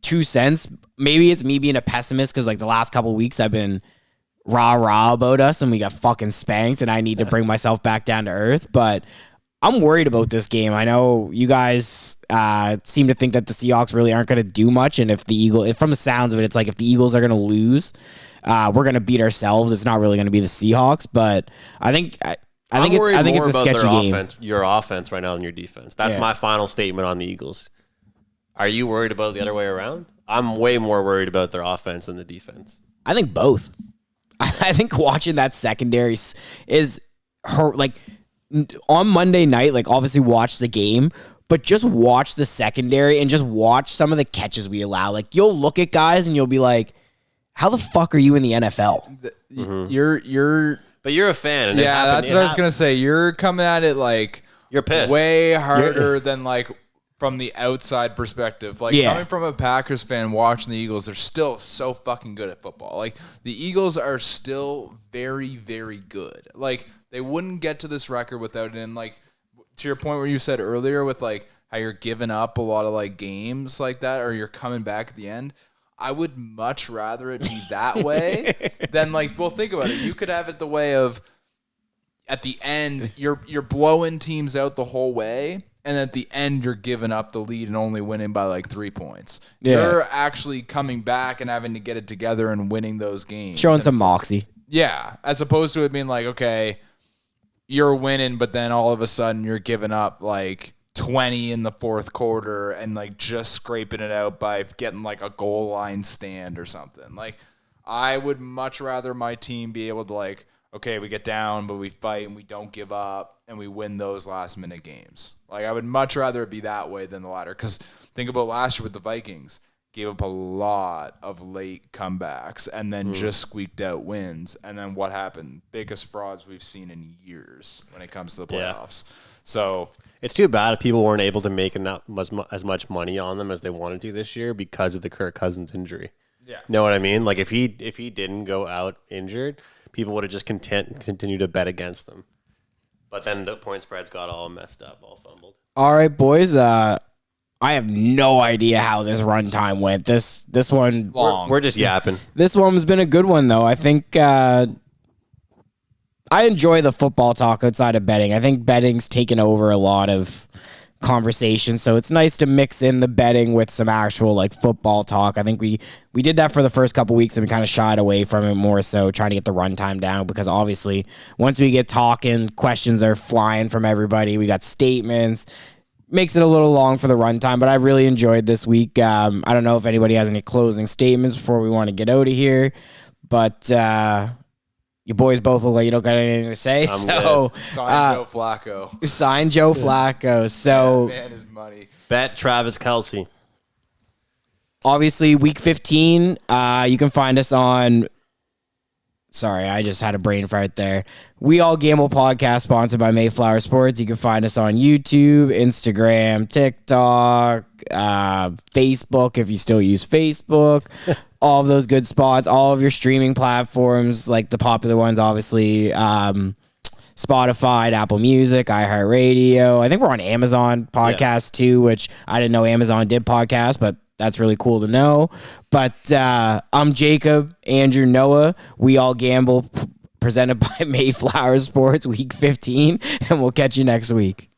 2 cents. Maybe it's me being a pessimist because like the last couple of weeks I've been rah about us and we got fucking spanked and I need to bring myself back down to earth. But I'm worried about this game. I know you guys seem to think that the Seahawks really aren't going to do much. And if from the sounds of it, it's like if the Eagles are going to lose, we're going to beat ourselves. It's not really going to be the Seahawks. But I think it's a sketchy game. Your offense right now and your defense. That's my final statement on the Eagles. Are you worried about the other way around? I'm way more worried about their offense than the defense. I think both. I think watching that secondary is like on Monday night, like obviously watch the game, but just watch the secondary and just watch some of the catches we allow. Like you'll look at guys and you'll be like, how the fuck are you in the NFL? But you're a fan. And that's what I was going to say. You're coming at it like you're pissed. Way harder than like from the outside perspective. Like coming from a Packers fan watching the Eagles, they're still so fucking good at football. Like the Eagles are still very, very good. Like they wouldn't get to this record without it. And like to your point where you said earlier with like how you're giving up a lot of like games like that or you're coming back at the end. I would much rather it be that way than like, well, think about it. You could have it the way of at the end, you're blowing teams out the whole way. And at the end, you're giving up the lead and only winning by like 3 points. Yeah. You're actually coming back and having to get it together and winning those games. Showing some moxie. Yeah. As opposed to it being like, okay, you're winning, but then all of a sudden you're giving up like 20 in the fourth quarter and like just scraping it out by getting like a goal line stand or something. Like I would much rather my team be able to like, okay, we get down, but we fight and we don't give up and we win those last minute games. Like I would much rather it be that way than the latter. Because think about last year with the Vikings, gave up a lot of late comebacks and then just squeaked out wins. And then what happened? Biggest frauds we've seen in years when it comes to the playoffs. So it's too bad if people weren't able to make as much money on them as they wanted to this year because of the Kirk Cousins injury. Yeah. Know what I mean? Like if he didn't go out injured, people would have just continued to bet against them. But then the point spreads got all messed up, all fumbled. All right, boys. I have no idea how this runtime went. This one long. We're just yapping. This one's been a good one though. I think I enjoy the football talk outside of betting. I think betting's taken over a lot of conversation, so it's nice to mix in the betting with some actual like football talk. I think we did that for the first couple weeks and we kind of shied away from it more so trying to get the runtime down because obviously once we get talking, questions are flying from everybody. We got statements. Makes it a little long for the runtime, but I really enjoyed this week. I don't know if anybody has any closing statements before we want to get out of here, but you boys both look like you don't got anything to say. Sign Joe Flacco. Sign Joe Flacco. So man, his money. Bet Travis Kelce. Obviously, week 15, you can find us on... Sorry, I just had a brain fart there. We All Gamble podcast sponsored by Mayflower Sports. You can find us on YouTube, Instagram, TikTok, Facebook if you still use Facebook. All of those good spots. All of your streaming platforms, like the popular ones, obviously. Spotify, Apple Music, iHeartRadio. I think we're on Amazon podcast too, which I didn't know Amazon did podcast, but that's really cool to know. But I'm Jacob, Andrew, Noah. We All Gamble, presented by Mayflower Sports, Week 15, and we'll catch you next week.